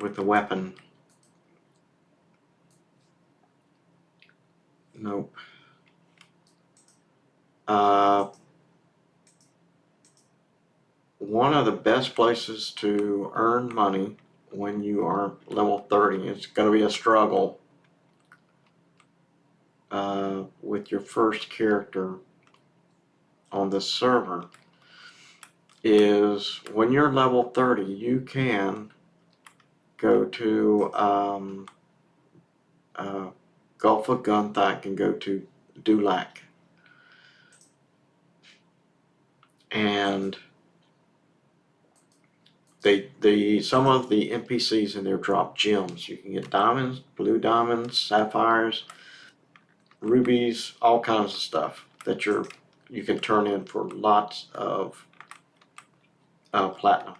A: with the weapon. Nope. One of the best places to earn money when you are level 30, it's going to be a struggle with your first character on this server, is when you're level 30, you can go to Gulf of Gunthak and go to Dulac. And some of the NPCs in there drop gems. You can get diamonds, blue diamonds, sapphires, rubies, all kinds of stuff that you can turn in for lots of platinum.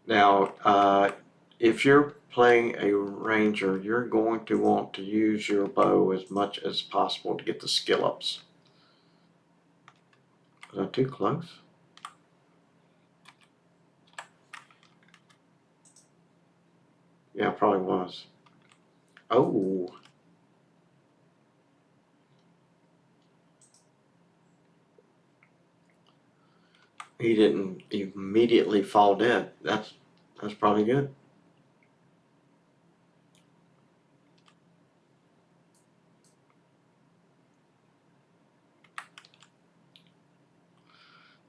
A: Now, if you're playing a ranger, you're going to want to use your bow as much as possible to get the skill ups. Was that too close? Yeah, it probably was. Oh. He didn't immediately fall dead. That's probably good.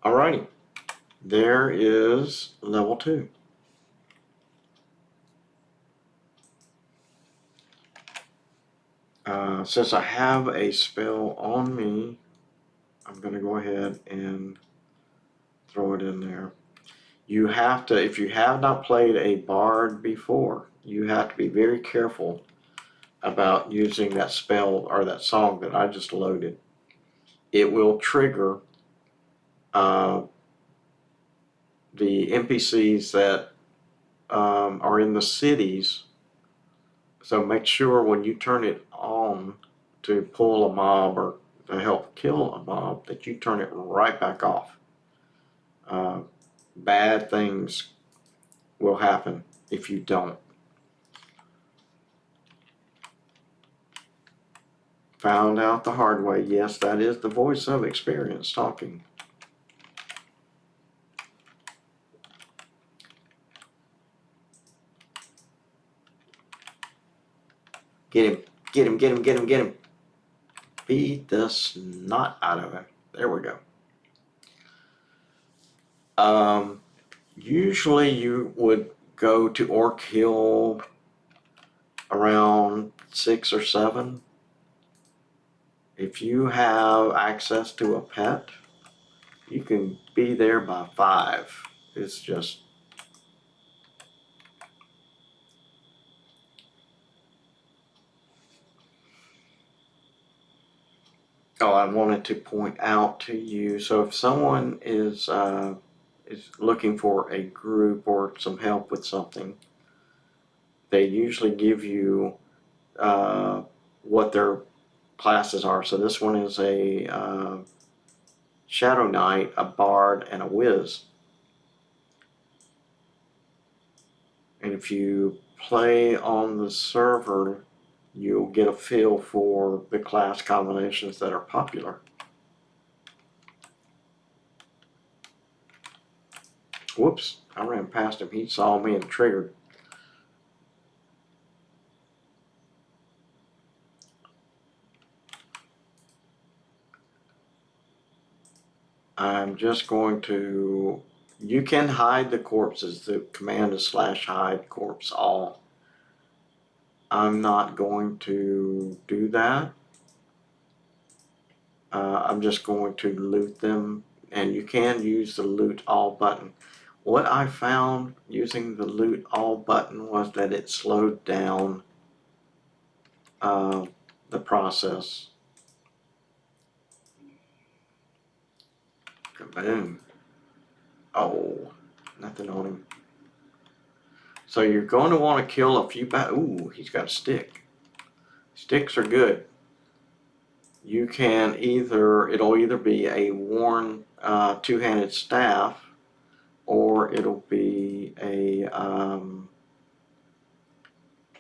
A: Alrighty. There is level 2. Since I have a spell on me, I'm going to go ahead and throw it in there. You have to, if you have not played a bard before, you have to be very careful about using that spell or that song that I just loaded. It will trigger the NPCs that are in the cities. So make sure when you turn it on to pull a mob or to help kill a mob that you turn it right back off. Bad things will happen if you don't. Found out the hard way. Yes, that is the voice of experience talking. Get him, get him, get him, get him, get him. Beat the snot out of him. There we go. Usually you would go to Orc Hill around 6 or 7. If you have access to a pet, you can be there by 5. It's just oh, I wanted to point out to you. So if someone is looking for a group or some help with something, they usually give you what their classes are. So this one is a Shadow Knight, a Bard, and a Wiz. And if you play on the server, you'll get a feel for the class combinations that are popular. Whoops, I ran past him. He saw me and triggered. I'm just going to, you can hide the corpses. The command is /hide corpse all. I'm not going to do that. I'm just going to loot them, and you can use the loot all button. What I found using the loot all button was that it slowed down the process. Kaboom. Oh, nothing on him. So you're going to want to kill a few ooh, he's got a stick. Sticks are good. you can it'll either be a worn two-handed staff, or it'll be a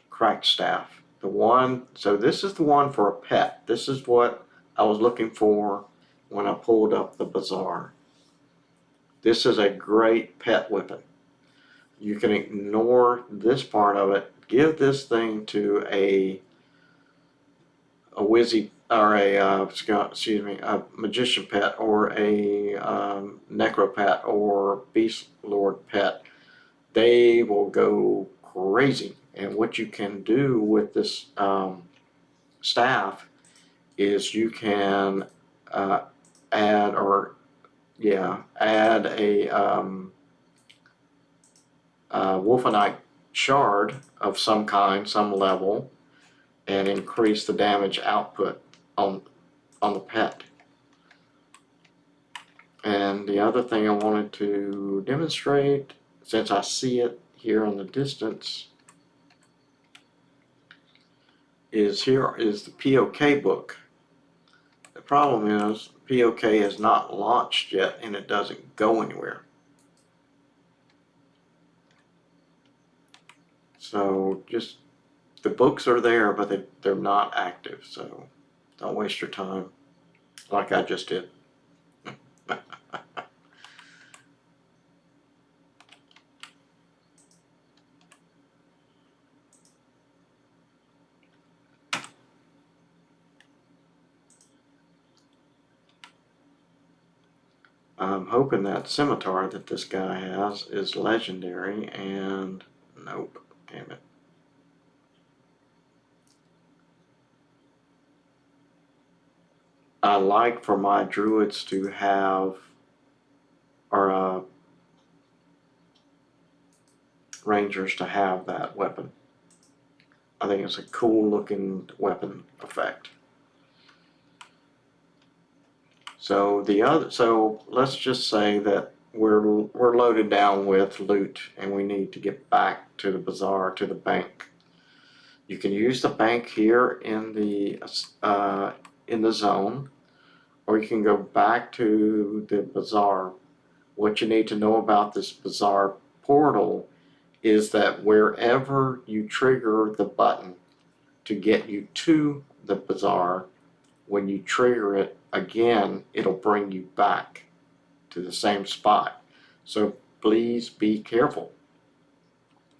A: cracked staff. So this is the one for a pet. This is what I was looking for when I pulled up the bazaar. This is a great pet weapon. You can ignore this part of it. Give this thing to a wizzy, or a magician pet, or a necro pet, or beast lord pet. They will go crazy. And what you can do with this staff is you can add a wolfenite shard of some kind, some level, and increase the damage output on the pet. And the other thing I wanted to demonstrate, since I see it here in the distance, is the POK book. The problem is POK has not launched yet, and it doesn't go anywhere. So just, the books are there, but they're not active, so don't waste your time like I just did. I'm hoping that scimitar that this guy has is legendary, and nope, damn it. I like for my druids to have, or rangers to have that weapon. I think it's a cool looking weapon effect. So let's just say that we're loaded down with loot and we need to get back to the bazaar, to the bank. You can use the bank here in the zone, or you can go back to the bazaar. What you need to know about this bazaar portal is that wherever you trigger the button to get you to the bazaar, when you trigger it again, it'll bring you back to the same spot. So please be careful.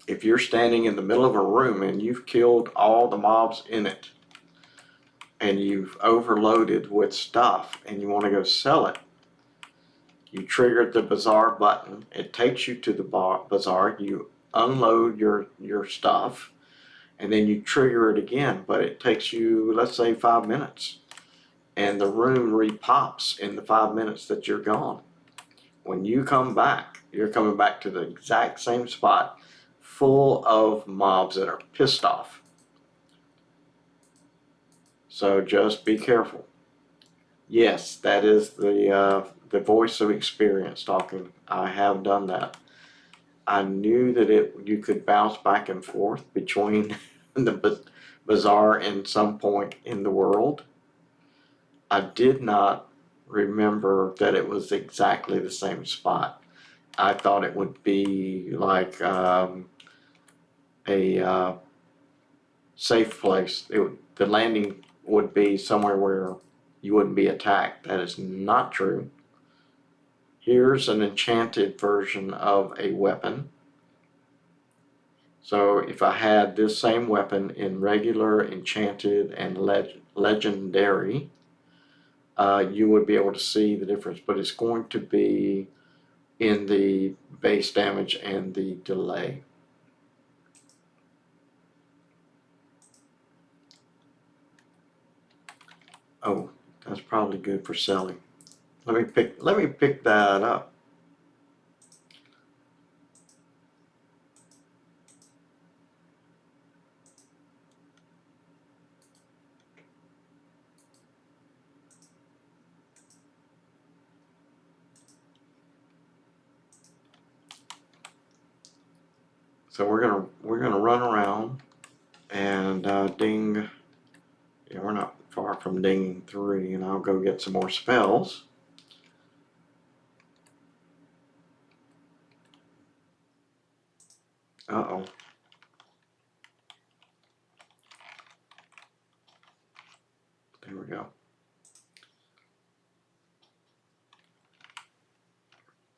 A: If you're standing in the middle of a room and you've killed all the mobs in it, and you've overloaded with stuff and you want to go sell it, you triggered the bazaar button, it takes you to the bazaar, you unload your stuff, and then you trigger it again, but it takes you, let's say, 5 minutes. And the room repops in the 5 minutes that you're gone. When you come back, you're coming back to the exact same spot, full of mobs that are pissed off. So just be careful. Yes, that is the voice of experience talking. I have done that. I knew that you could bounce back and forth between the bazaar and some point in the world. I did not remember that it was exactly the same spot. I thought it would be like a safe place. The landing would be somewhere where you wouldn't be attacked. That is not true. Here's an enchanted version of a weapon. So if I had this same weapon in regular, enchanted, and legendary, you would be able to see the difference, but it's going to be in the base damage and the delay. Oh, that's probably good for selling. Let me pick that up. So we're gonna run around and ding. Yeah, we're not far clock from dinging 3, and I'll go get some more spells. Uh-oh. There we go.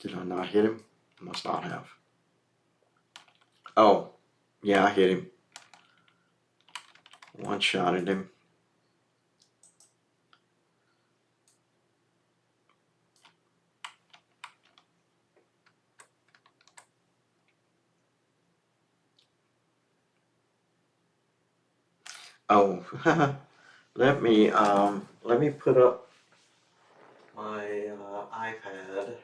A: Did I not hit him? Must not have. Oh, yeah, I hit him. One shot at him. Oh, let me put up my iPad.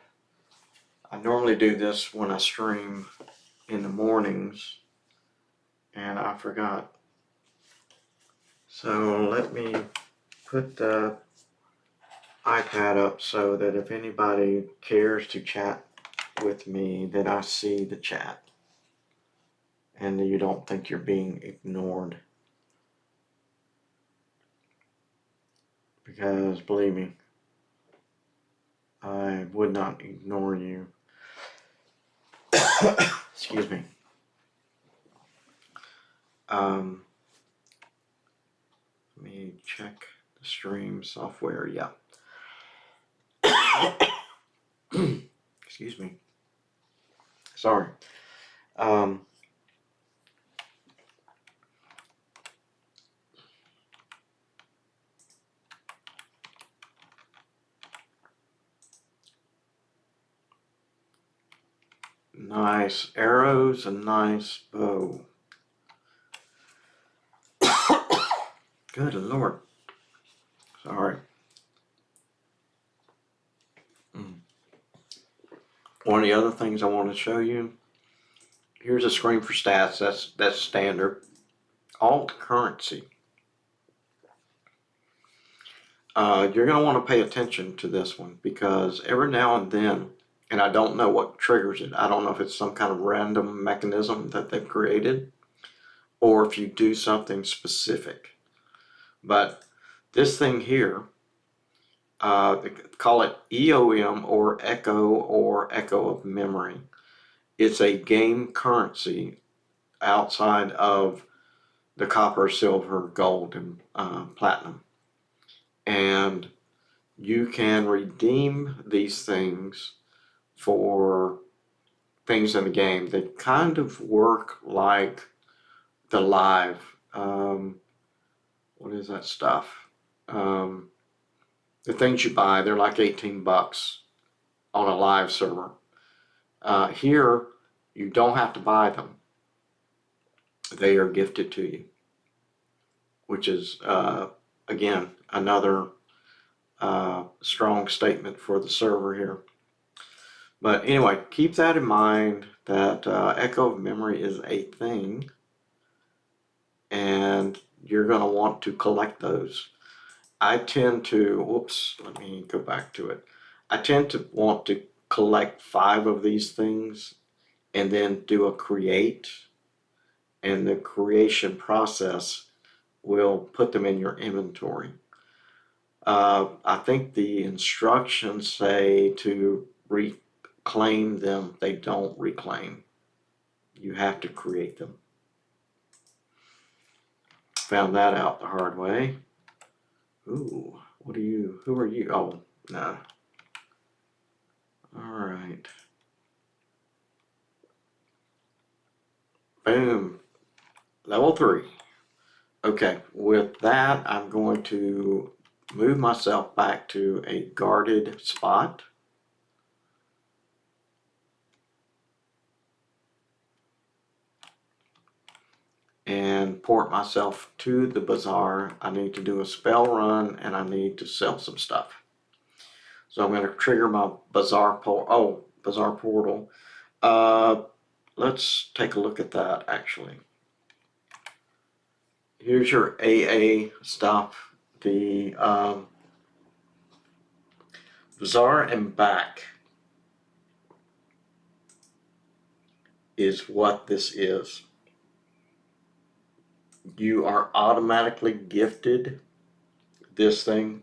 A: I normally do this when I stream in the mornings, and I forgot. So let me put the iPad up so that if anybody cares to chat with me, that I see the chat and you don't think you're being ignored. Because believe me, I would not ignore you. Excuse me. Let me check the stream software. Yeah. Excuse me. Sorry. Nice arrows, a nice bow. Good Lord. Sorry. One of the other things I want to show you, here's a screen for stats. That's standard. Alt currency. You're going to want to pay attention to this one because every now and then, and I don't know what triggers it. I don't know if it's some kind of random mechanism that they've created or if you do something specific. But this thing here, they call it EOM or Echo of Memory. It's a game currency outside of the copper, silver, gold, and platinum. And you can redeem these things for things in the game that kind of work like the live. What is that stuff? The things you buy, they're like $18 on a live server. Here, you don't have to buy them. They are gifted to you, which is, again, another strong statement for the server here. But anyway, keep that in mind that Echo of Memory is a thing, and you're going to want to collect those. I tend to, whoops, let me go back to it. I tend to want to collect 5 of these things and then do a create, and the creation process will put them in your inventory. I think the instructions say to reclaim them. They don't reclaim. You have to create them. Found that out the hard way. Ooh, what are you? Who are you? Oh, no. All right. Boom. Level 3. Okay, with that, I'm going to move myself back to a guarded spot. And port myself to the bazaar. I need to do a spell run and I need to sell some stuff. So I'm going to trigger my bazaar portal. Let's take a look at that actually. Here's your AA stuff. The bazaar and back is what this is. You are automatically gifted this thing.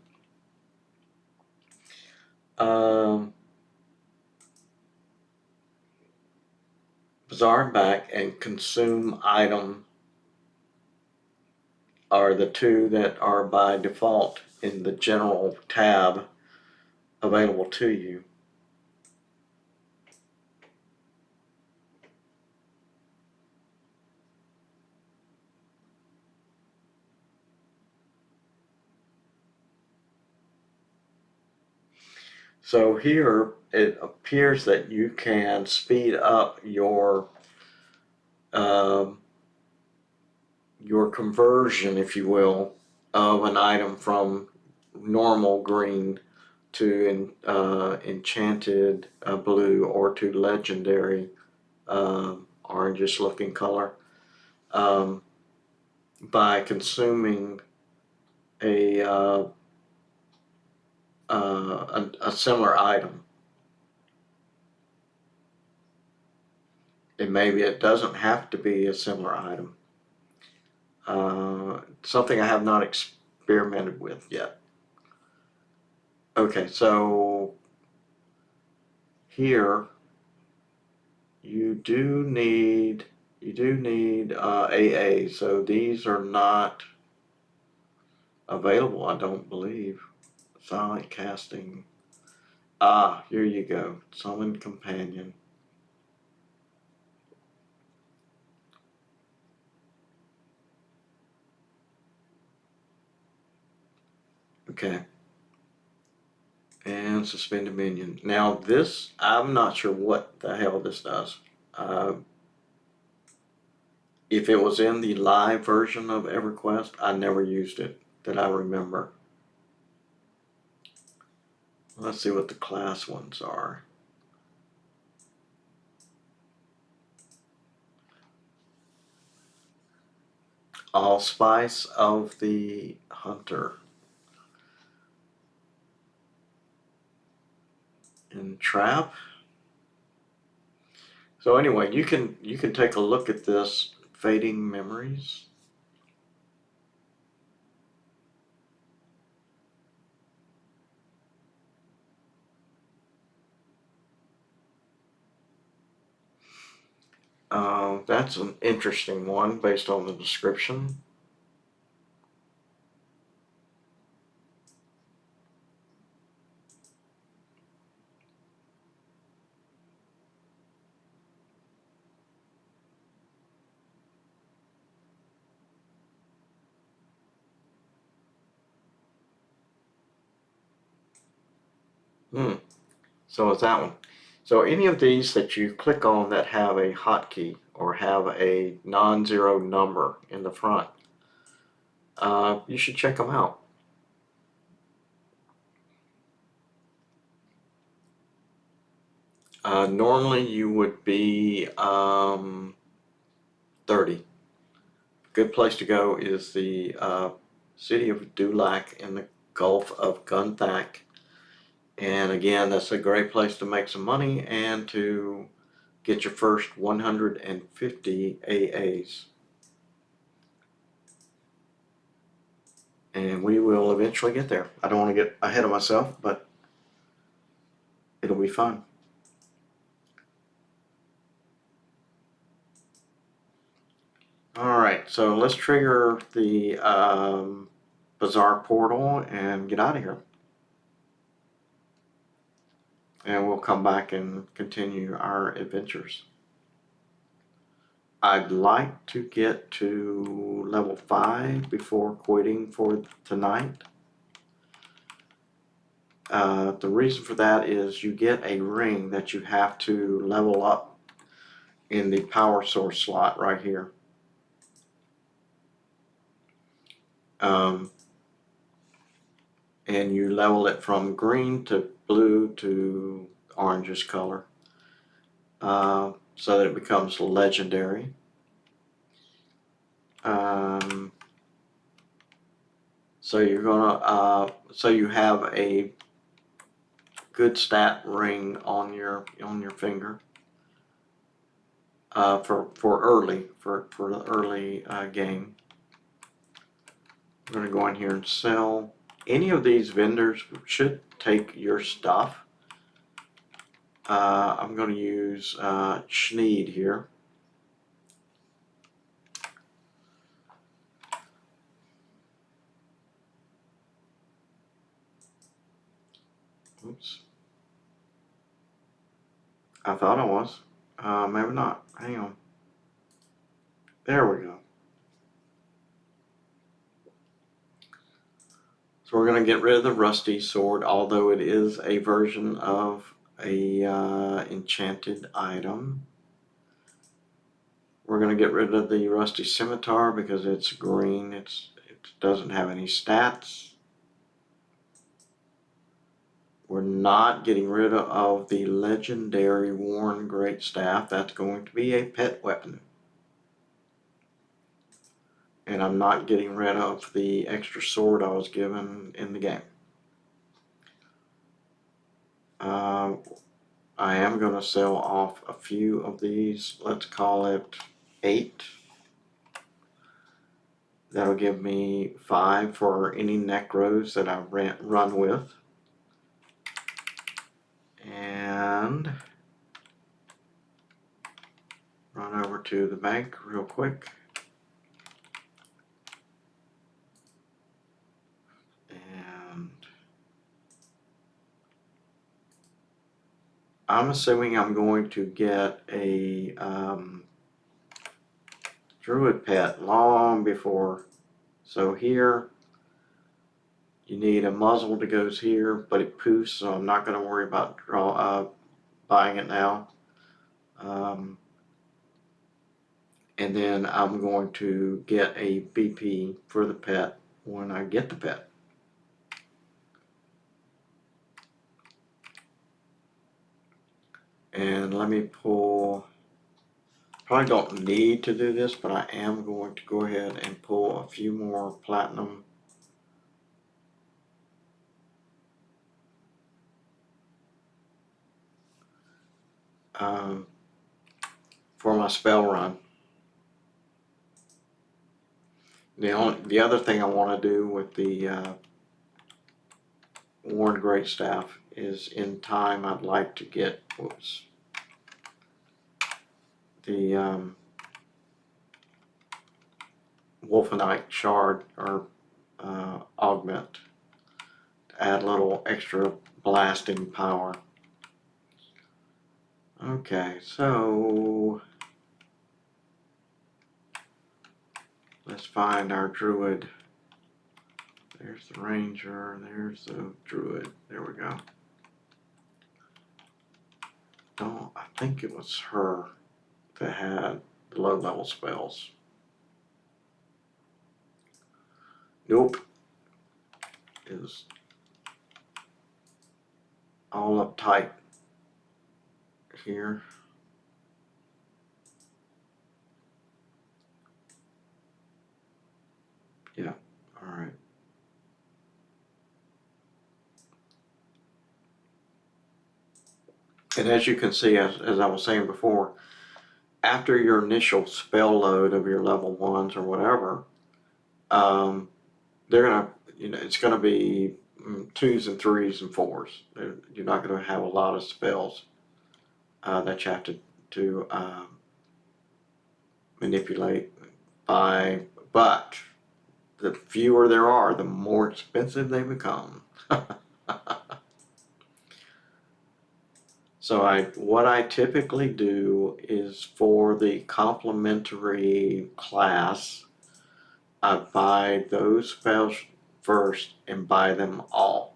A: Bazaar back and consume item are the two that are by default in the general tab available to you. So here it appears that you can speed up your conversion, if you will, of an item from normal green to enchanted blue or to legendary orangish looking color by consuming a similar item. And maybe it doesn't have to be a similar item. Something I have not experimented with yet. Okay, so here you do need AA, so these are not available, I don't believe. Silent casting. Ah, here you go. Summon companion. Okay. And suspend a minion. Now this, I'm not sure what the hell this does. If it was in the live version of Everquest, I never used it that I remember. Let's see what the class ones are. Allspice of the Hunter. And Trap. So anyway, you can take a look at this Fading Memories. That's an interesting one based on the description. So it's that one. So any of these that you click on that have a hotkey or have a non-zero number in the front, you should check them out. Normally you would be 30. Good place to go is the city of Dulac in the Gulf of Gunthak. And again, that's a great place to make some money and to get your first 150 AAs. And we will eventually get there. I don't want to get ahead of myself, but it'll be fun. All right, so let's trigger the Bazaar portal and get out of here. And we'll come back and continue our adventures. I'd like to get to level 5 before quitting for tonight. The reason for that is you get a ring that you have to level up in the power source slot right here. And you level it from green to blue to orangish color so that it becomes legendary. So you're gonna so you have a good stat ring on your finger for the early game. I'm gonna go in here and sell any of these vendors should take your stuff. I'm going to use Schneed here. Oops. I thought I was. Maybe not. Hang on. There we go. So we're going to get rid of the rusty sword, although it is a version of a enchanted item. We're going to get rid of the rusty scimitar because it's green. It doesn't have any stats. We're not getting rid of the legendary worn greatstaff. That's going to be a pet weapon. And I'm not getting rid of the extra sword I was given in the game. I am going to sell off a few of these. Let's call it 8. That'll give me 5 for any necros that I run with. And run over to the bank real quick. And I'm assuming I'm going to get a Druid pet long before. So here, you need a muzzle that goes here, but it poofs, so I'm not going to worry about buying it now. And then I'm going to get a BP for the pet when I get the pet. And let me pull, probably don't need to do this, but I am going to go ahead and pull a few more platinum. For my spell run. The other thing I want to do with the worn greatstaff is in time I'd like to get the Wolfenite shard or augment to add a little extra blasting power. Okay, so let's find our Druid. There's the Ranger, there's the Druid. There we go. I think it was her that had the low level spells. Nope. It was all uptight here. Yeah, all right. And as you can see, as I was saying before, after your initial spell load of your level 1s or whatever, they're gonna, it's gonna be 2s and 3s and 4s. You're not gonna have a lot of spells that you have to manipulate by, but the fewer there are, the more expensive they become. So what I typically do is for the complementary class, I buy those spells first and buy them all.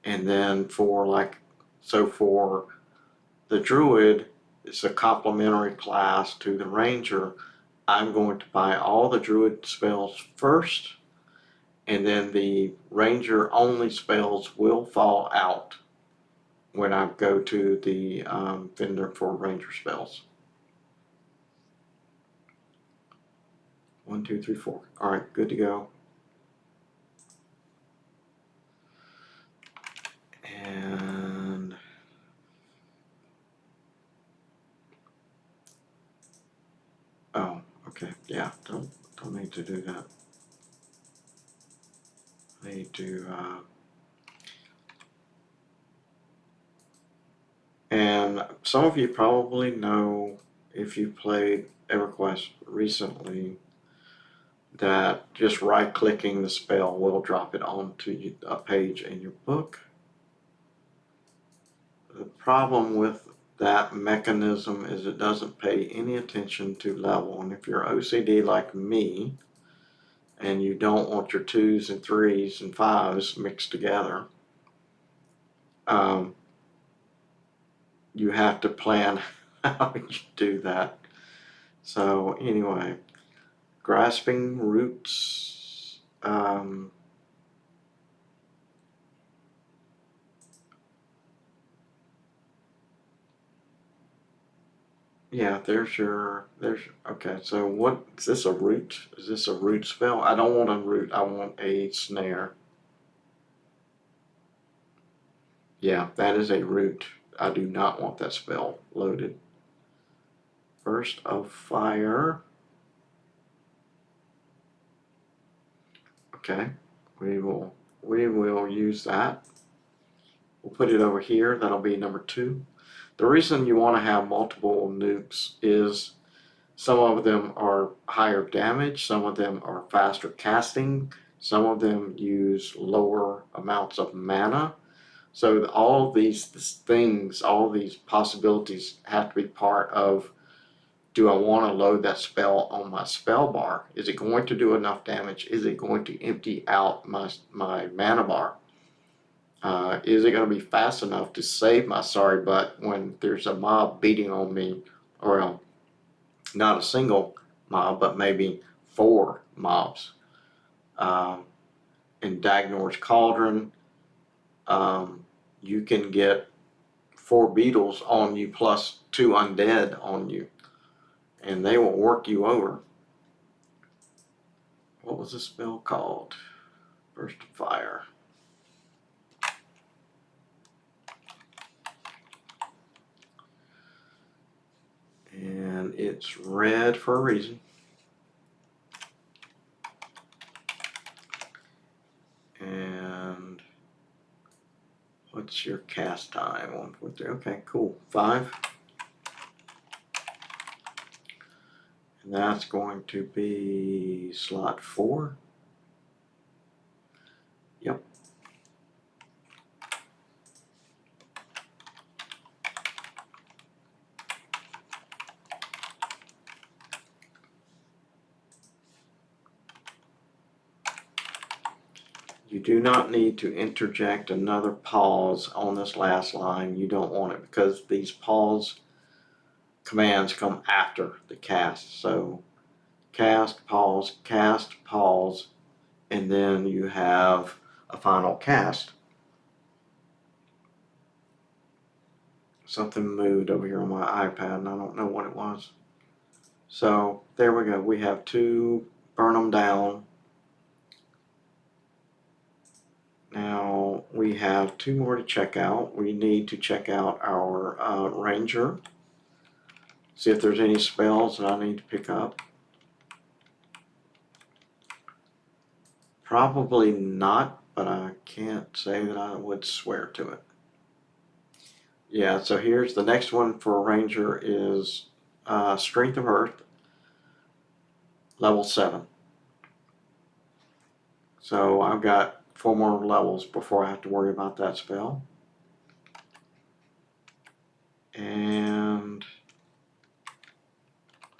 A: And then for the Druid, it's a complementary class to the Ranger. I'm going to buy all the Druid spells first, and then the Ranger only spells will fall out when I go to the vendor for Ranger spells. 1, 2, 3, 4. All right, good to go. And oh, okay, yeah, don't need to do that. need to, and some of you probably know, if you played Everquest recently, that just right-clicking the spell will drop it onto a page in your book. The problem with that mechanism is it doesn't pay any attention to level, and if you're OCD like me, and you don't want your 2s and 3s and 5s mixed together, you have to plan how you do that. So anyway, grasping roots. Yeah, okay, so what, is this a root? Is this a root spell? I don't want a root, I want a snare. Yeah, that is a root. I do not want that spell loaded. Burst of fire. Okay, we will use that. We'll put it over here. That'll be number 2. The reason you want to have multiple nukes is some of them are higher damage, some of them are faster casting, some of them use lower amounts of mana. So all of these things, all of these possibilities have to be part of, do I want to load that spell on my spell bar? Is it going to do enough damage? Is it going to empty out my mana bar? Is it going to be fast enough to save my sorry butt when there's a mob beating on me, or not a single mob, but maybe 4 mobs? In Dagnor's Cauldron, you can get 4 beetles on you plus 2 undead on you, and they will work you over. What was the spell called? Burst of fire. And it's red for a reason. And what's your cast time? 1, 4, 3. Okay, cool. 5. And that's going to be slot 4. Yep. You do not need to interject another pause on this last line. You don't want it, because these pause commands come after the cast. So cast, pause, and then you have a final cast. Something moved over here on my iPad and I don't know what it was. So there we go. We have 2, burn them down. Now we have 2 more to check out. We need to check out our ranger. See if there's any spells that I need to pick up. Probably not, but I can't say that I would swear to it. Yeah, so here's the next one for a ranger is Strength of Earth, level 7. So I've got 4 more levels before I have to worry about that spell. And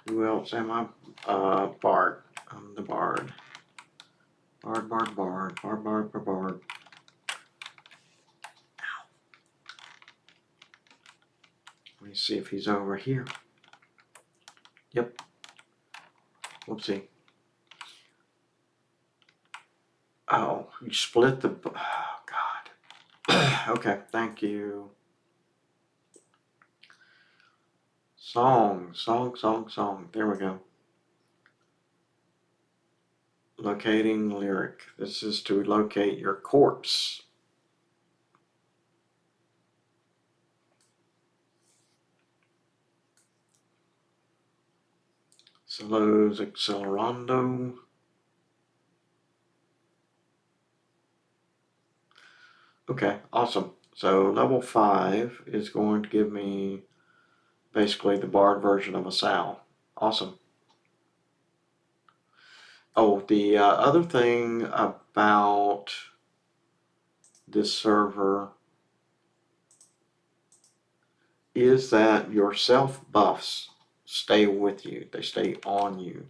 A: who else am I? Bard. I'm the Bard. Bard. Ow. Let me see if he's over here. Yep. Whoopsie. Oh, you split the... Oh, God. Okay, thank you. Song. There we go. Locating lyric. This is to locate your corpse. Solos accelerando. Okay, awesome. So level 5 is going to give me basically the bard version of a Sal. Awesome. Oh, the other thing about this server is that your self buffs stay with you. They stay on you.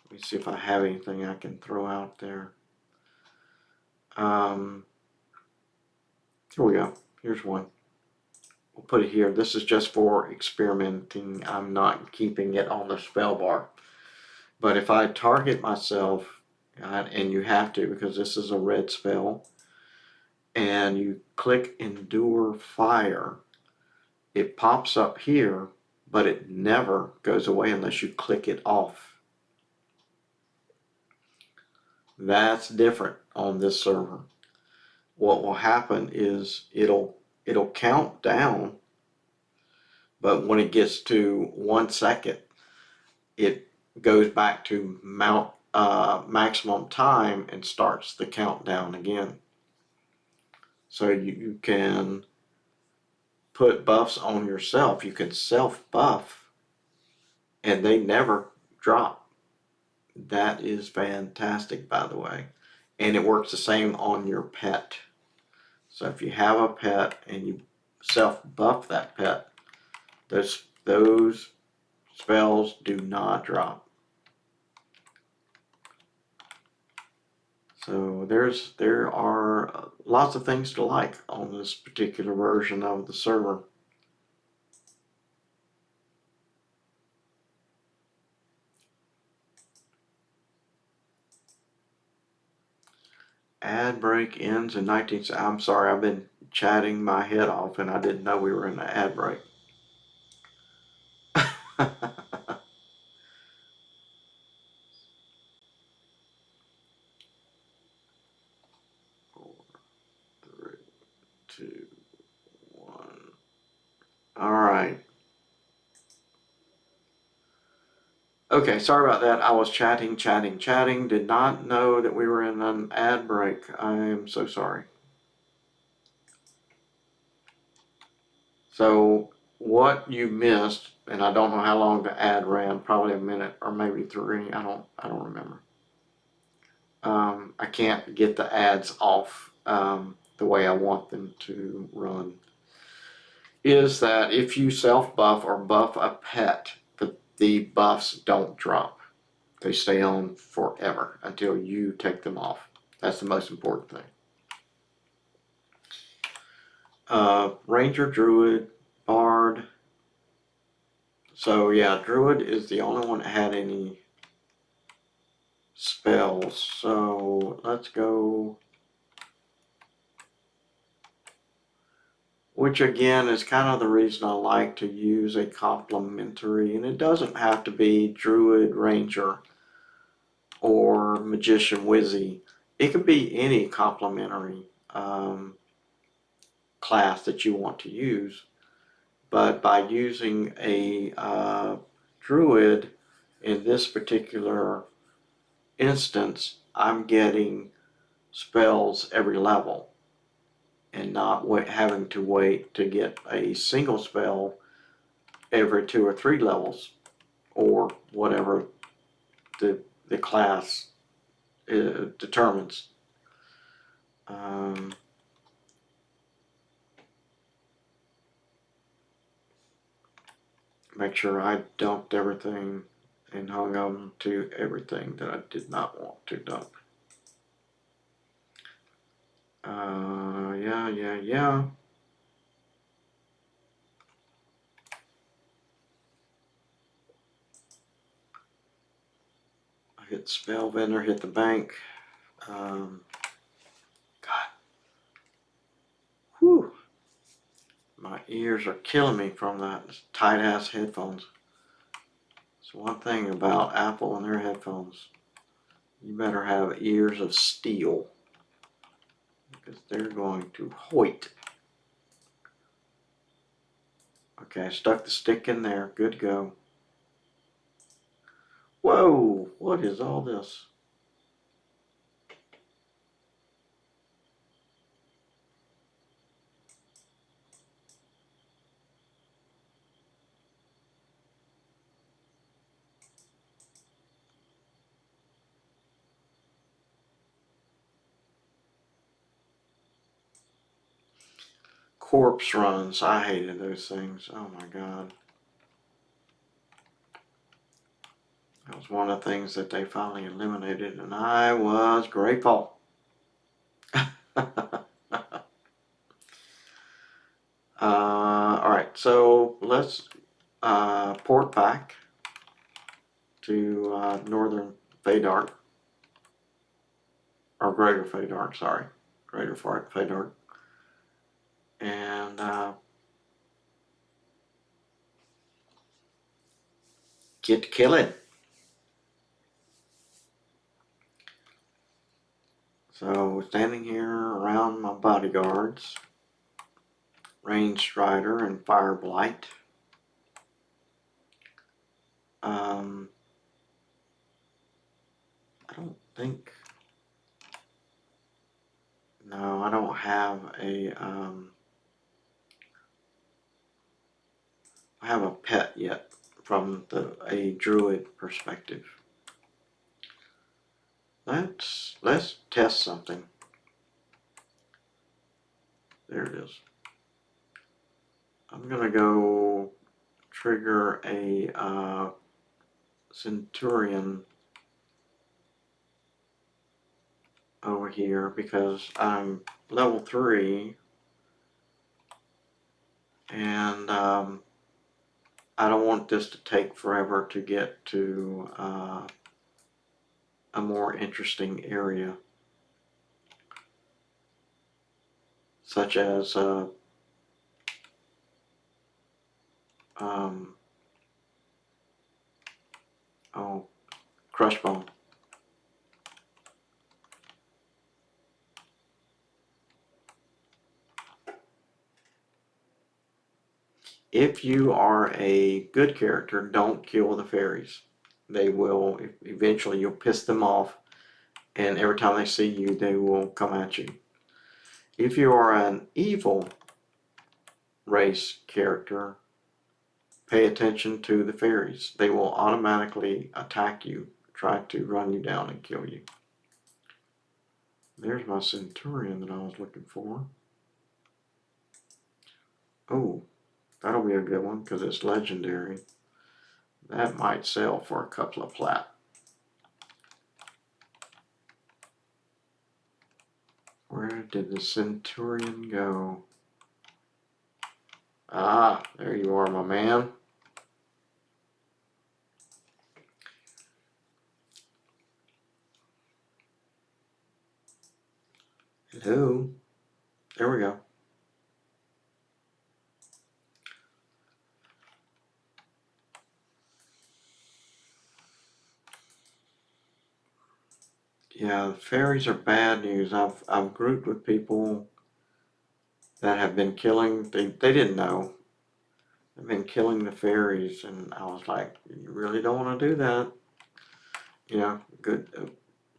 A: Let me see if I have anything I can throw out there. Here we go. Here's one. We'll put it here. This is just for experimenting. I'm not keeping it on the spell bar. But if I target myself, and you have to because this is a red spell, and you click Endure Fire, it pops up here, but it never goes away unless you click it off. That's different on this server. What will happen is it'll count down, but when it gets to 1 second, it goes back to maximum time and starts the countdown again. So you can put buffs on yourself. You can self buff and they never drop. That is fantastic, by the way. And it works the same on your pet. So if you have a pet and you self buff that pet, those spells do not drop. So there are lots of things to like on this particular version of the server. Ad break ends in 19. I'm sorry, I've been chatting my head off and I didn't know we were in an ad break. 4, 3, 2, 1. All right. Okay, sorry about that. I was chatting. Did not know that we were in an ad break. I am so sorry. So what you missed, and I don't know how long the ad ran, probably a minute or maybe 3. I don't remember. I can't get the ads off the way I want them to run. Is that if you self buff or buff a pet, the buffs don't drop. They stay on forever until you take them off. That's the most important thing. Ranger, Druid, Bard. So yeah, Druid is the only one that had any spells. So let's go. Which again is kind of the reason I like to use a complementary, and it doesn't have to be Druid, Ranger, or Magician, Wizzy. It could be any complementary class that you want to use. But by using a Druid in this particular instance, I'm getting spells every level and not having to wait to get a single spell every 2 or 3 levels or whatever the class determines. Make sure I dumped everything and hung on to everything that I did not want to dump. Yeah. I hit spell vendor, hit the bank. God. Whew. My ears are killing me from that tight ass headphones. It's one thing about Apple and their headphones. You better have ears of steel because they're going to hoit. Okay, I stuck the stick in there. Good go. Whoa, what is all this? corpse runs. I hated those things. Oh my God. That was one of the things that they finally eliminated, and I was grateful. Alright, so let's port back to Northern Feydark, or Greater Feydark, sorry. Greater Feydark. And get killing. So standing here around my bodyguards, Range Strider and Fire Blight. I don't think, no, I don't have I have a pet yet from a Druid perspective. Let's test something. There it is. I'm gonna go trigger a Centurion over here because I'm level 3 and I don't want this to take forever to get to a more interesting area, such as Crushbone. If you are a good character, don't kill the fairies. They will, eventually you'll piss them off, and every time they see you, they will come at you. If you are an evil race character, pay attention to the fairies. They will automatically attack you, try to run you down and kill you. There's my Centurion that I was looking for. Oh, that'll be a good one because it's legendary. That might sell for a couple of plat. Where did the Centurion go? Ah, there you are, my man. Hello. There we go. Yeah, fairies are bad news. I've grouped with people that have been killing. They didn't know. They've been killing the fairies, and I was like, you really don't want to do that. You know, good,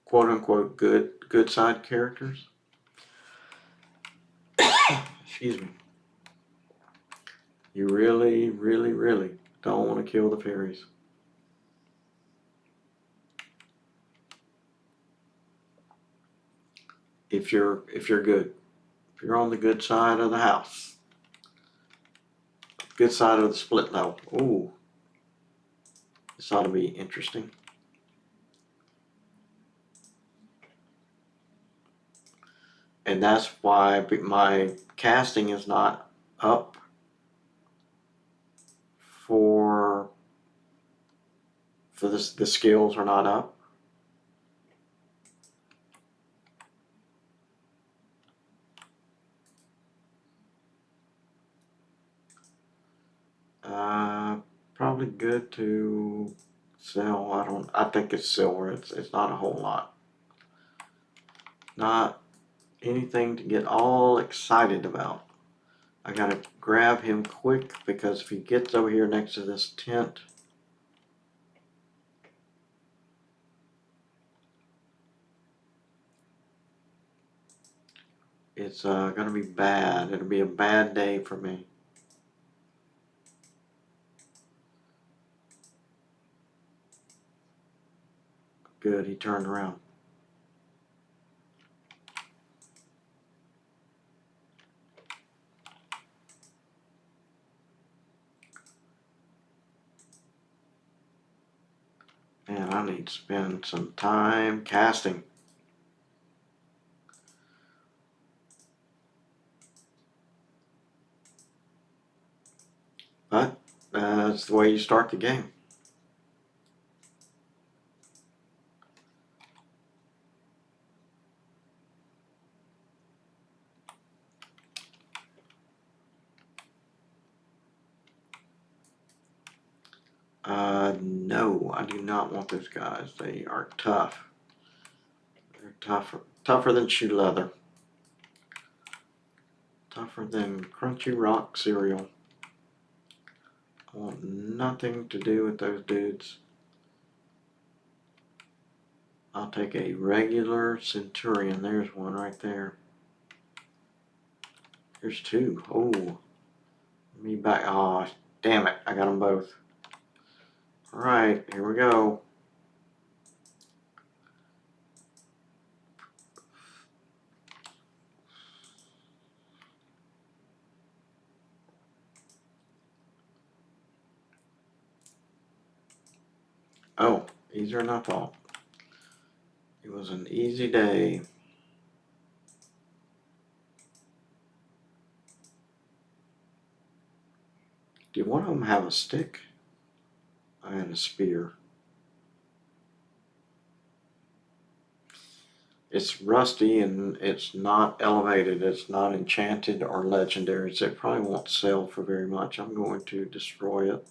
A: quote unquote, good side characters. Excuse me. You really, really, really don't want to kill the fairies. If you're good, if you're on the good side of the house, good side of the split level. Ooh, this ought to be interesting. And that's why my casting is not up for this. The skills are not up. Probably good to sell. I think it's silver. It's not a whole lot. Not anything to get all excited about. I gotta grab him quick because if he gets over here next to this tent, it's gonna be bad. It'll be a bad day for me. Good, he turned around. I need to spend some time casting. But that's the way you start the game. No, I do not want those guys. They are tough. They're tougher than shoe leather. Tougher than crunchy rock cereal. I want nothing to do with those dudes. I'll take a regular centurion. There's one right there. There's two. Oh, let me back. Oh, damn it. I got them both. All right, here we go. Oh, easier than I thought. It was an easy day. Did one of them have a stick? I had a spear. It's rusty and it's not elevated. It's not enchanted or legendary, so it probably won't sell for very much. I'm going to destroy it.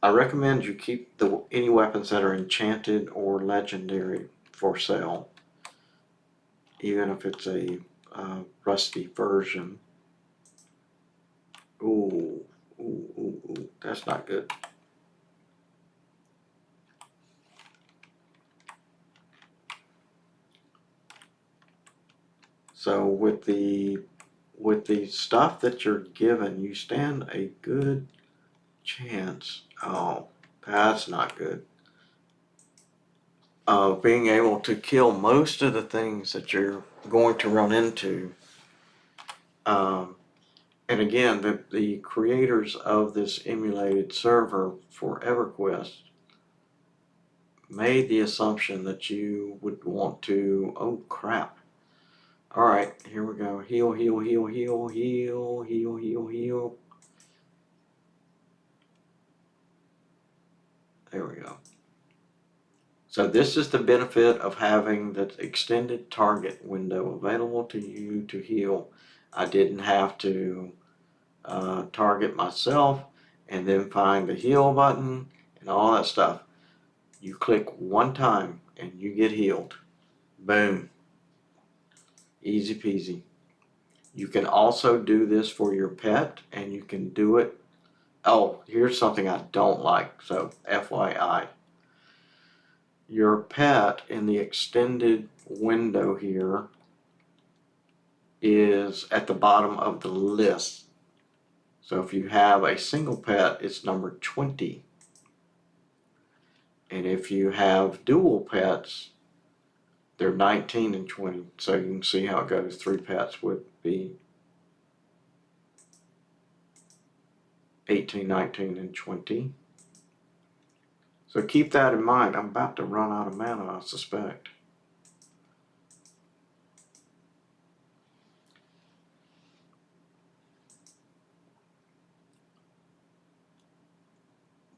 A: I recommend you keep any weapons that are enchanted or legendary for sale, even if it's a rusty version. Ooh, ooh, that's not good. So with the stuff that you're given, you stand a good chance. Oh, that's not good. Of being able to kill most of the things that you're going to run into. And again, the creators of this emulated server for Everquest made the assumption that you would want to, oh crap. All right, here we go. Heal, heal, heal, heal, heal, heal, heal, heal. There we go. So this is the benefit of having the extended target window available to you to heal. I didn't have to target myself and then find the heal button and all that stuff. You click one time and you get healed. Boom. Easy peasy. You can also do this for your pet and you can do it. Oh, here's something I don't like, so FYI. Your pet in the extended window here is at the bottom of the list. So if you have a single pet, it's number 20. And if you have dual pets, they're 19 and 20. So you can see how it goes. 3 pets would be 18, 19, and 20. So keep that in mind. I'm about to run out of mana, I suspect.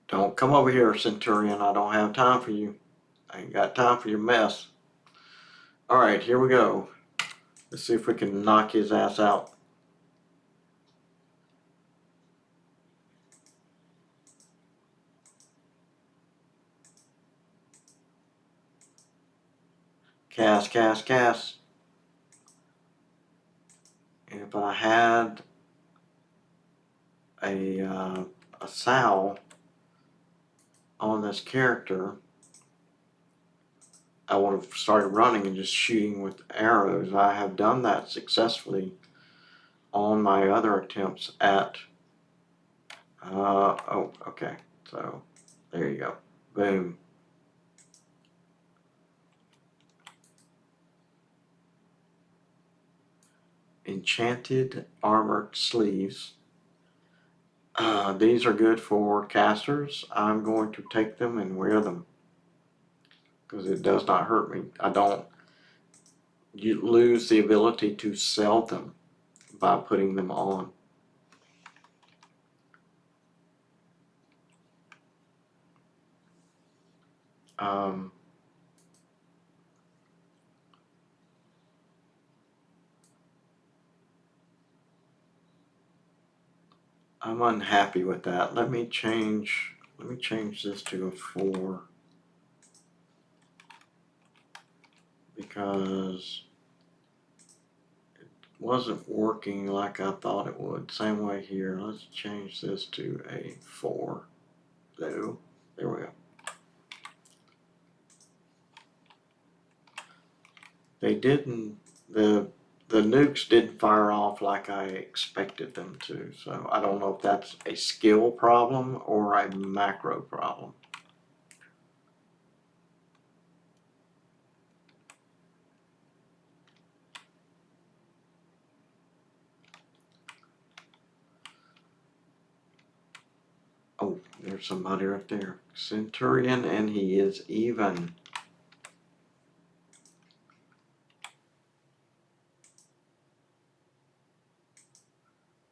A: Don't come over here, Centurion. I don't have time for you. I ain't got time for your mess. All right, here we go. Let's see if we can knock his ass out. Cast, cast, cast. And if I had a sow on this character, I would have started running and just shooting with arrows. I have done that successfully on my other attempts at, oh, okay. So there you go. Boom. Enchanted armored sleeves. These are good for casters. I'm going to take them and wear them because it does not hurt me. I don't lose the ability to sell them by putting them on. Um, I'm unhappy with that. Let me change this to a 4 because it wasn't working like I thought it would. Same way here. Let's change this to a 4. There we go. They didn't, the nukes didn't fire off like I expected them to, so I don't know if that's a skill problem or a macro problem. Oh, there's somebody right there. Centurion, and he is even.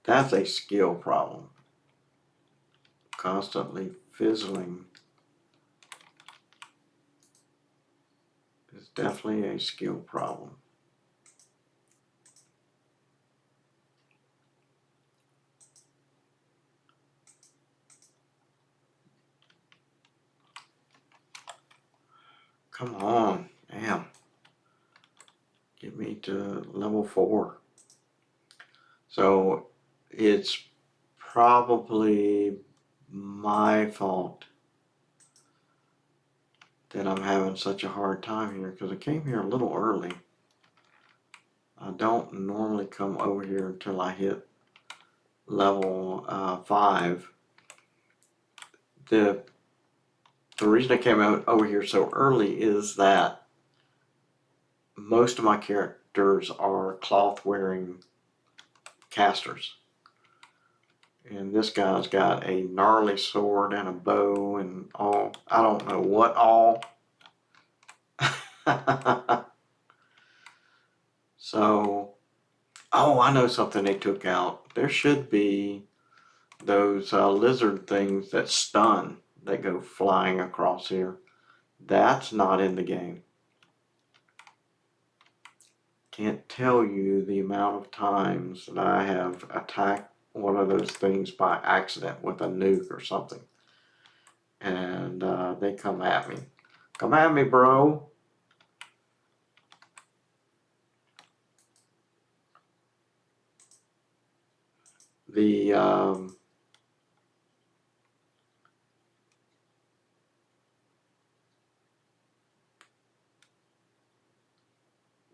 A: That's a skill problem. Constantly fizzling is definitely a skill problem. Come on, damn. Get me to level 4. So it's probably my fault that I'm having such a hard time here because I came here a little early. I don't normally come over here until I hit level 5. The reason I came out over here so early is that most of my characters are cloth wearing casters. And this guy's got a gnarly sword and a bow and all. I don't know what all. So, oh, I know something they took out. There should be those lizard things that stun, that go flying across here. That's not in the game. Can't tell you the amount of times that I have attacked one of those things by accident with a nuke or something. And they come at me. Come at me, bro. The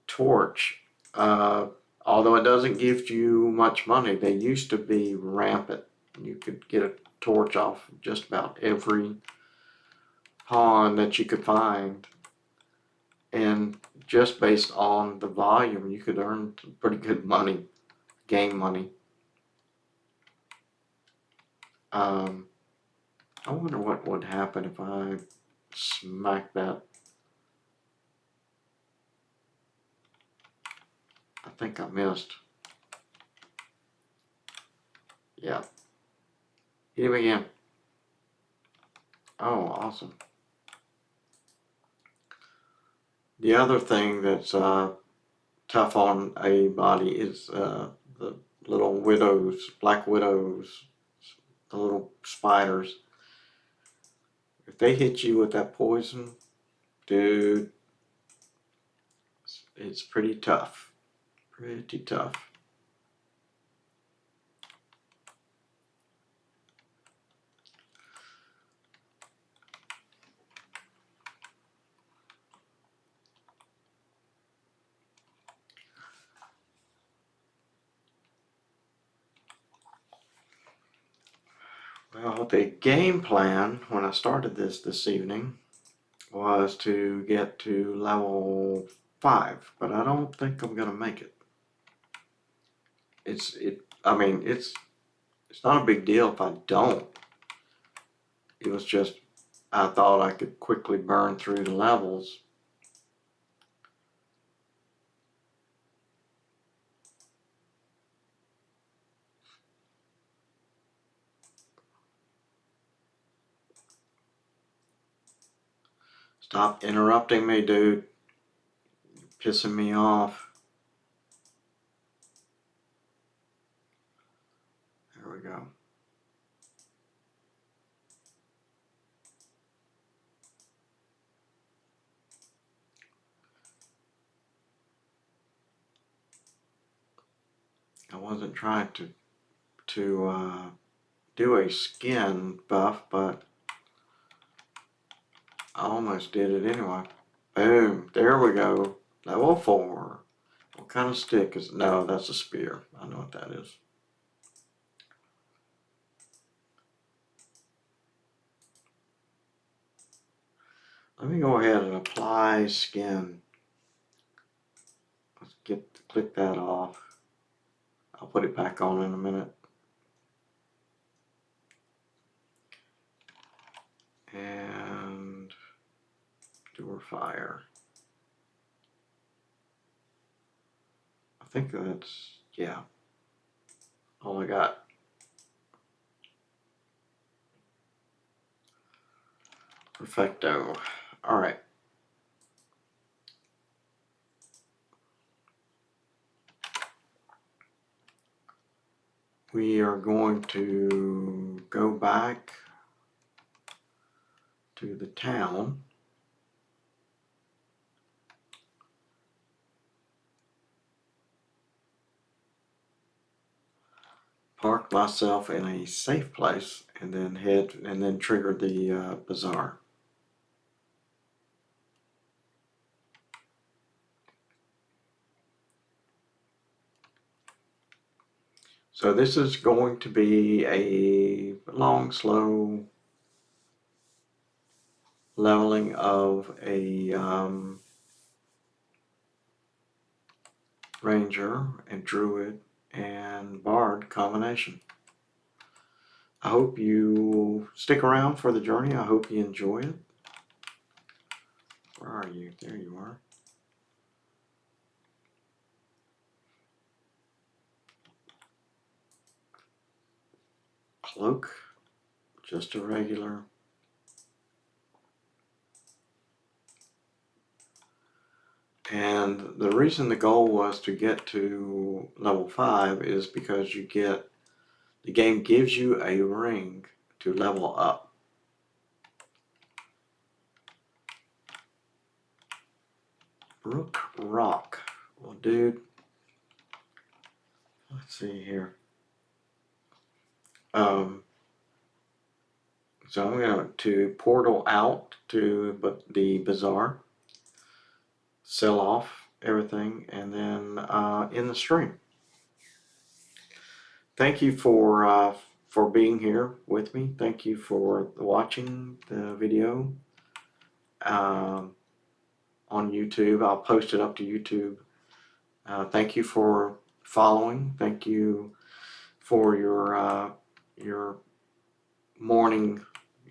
A: torch, although it doesn't give you much money, they used to be rampant. You could get a torch off just about every pawn that you could find, and just based on the volume you could earn pretty good money, game money. I wonder what would happen if I smack that. I think I missed. Yeah. Hit him again. Oh, awesome. The other thing that's tough on a body is the little widows, black widows, the little spiders. If they hit you with that poison, dude, it's pretty tough. Pretty tough. Well, the game plan when I started this evening was to get to level 5, but I don't think I'm gonna make it. I mean, it's It's not a big deal if I don't. It was just, I thought I could quickly burn through the levels. Stop interrupting me, dude. You're pissing me off. There we go. I wasn't trying to do a skin buff, but I almost did it anyway. Boom, there we go. Level 4. What kind of stick is, no, that's a spear. I know what that is. Let me go ahead and apply skin. Let's click that off. I'll put it back on in a minute. And door fire. I think that's, yeah, all I got. Perfecto. All right. We are going to go back to the town. Park myself in a safe place and then trigger the bazaar. So this is going to be a long, slow leveling of a ranger and druid and bard combination. I hope you stick around for the journey. I hope you enjoy it. Where are you? There you are. Cloak, just a regular. And the reason the goal was to get to level 5 is because the game gives you a ring to level up. Brook Rock. Well, dude, let's see here. So I'm going to portal out to the bazaar, sell off everything, and then in the stream. Thank you for being here with me. Thank you for watching the video on YouTube. I'll post it up to YouTube. Thank you for following. Thank you for your morning.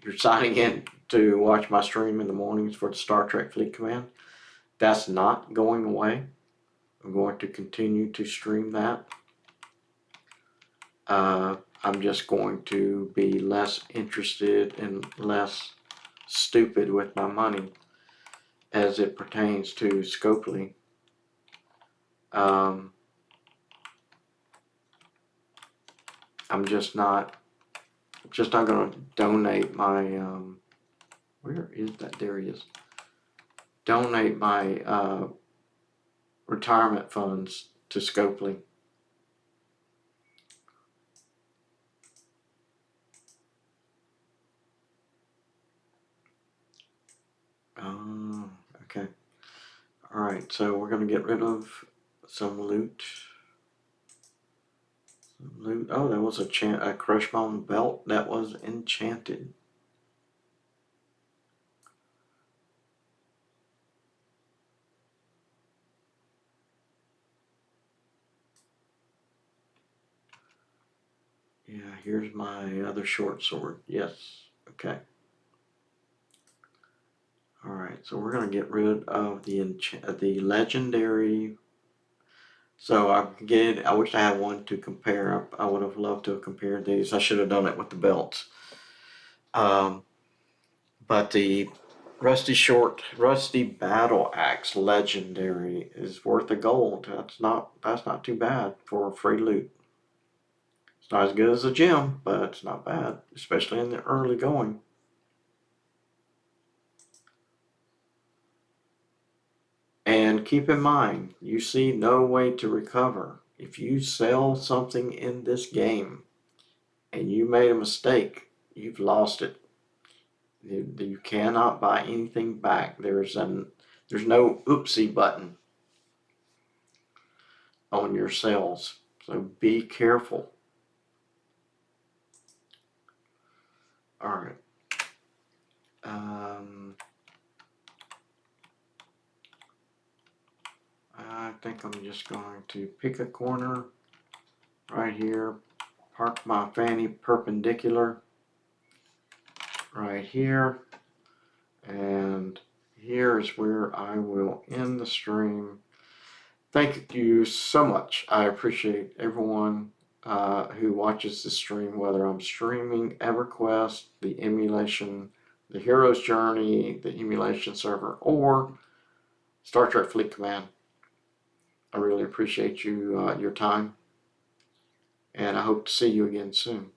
A: You're signing in to watch my stream in the mornings for the Star Trek Fleet Command. That's not going away. I'm going to continue to stream that. I'm just going to be less interested and less stupid with my money as it pertains to Scopely. I'm just not going to donate my where is that? There he is. Donate my retirement funds to Scopely. Okay. All right, so we're going to get rid of some loot. Oh, that was a crush bomb belt that was enchanted. Yeah, here's my other short sword. Yes. Okay. Alright, so we're going to get rid of the legendary. So I wish I had one to compare. I would have loved to have compared these. I should have done it with the belts. But the rusty battle axe legendary is worth a gold. That's not too bad for free loot. It's not as good as a gem, but it's not bad, especially in the early going. And keep in mind, you see no way to recover. If you sell something in this game and you made a mistake, you've lost it. You cannot buy anything back. There's no oopsie button on your sales. So be careful. All right. I think I'm just going to pick a corner right here, park my fanny perpendicular right here, and here is where I will end the stream. Thank you so much. I appreciate everyone who watches the stream, whether I'm streaming EverQuest, the emulation, the Hero's Journey, the emulation server, or Star Trek Fleet Command. I really appreciate your time, and I hope to see you again soon.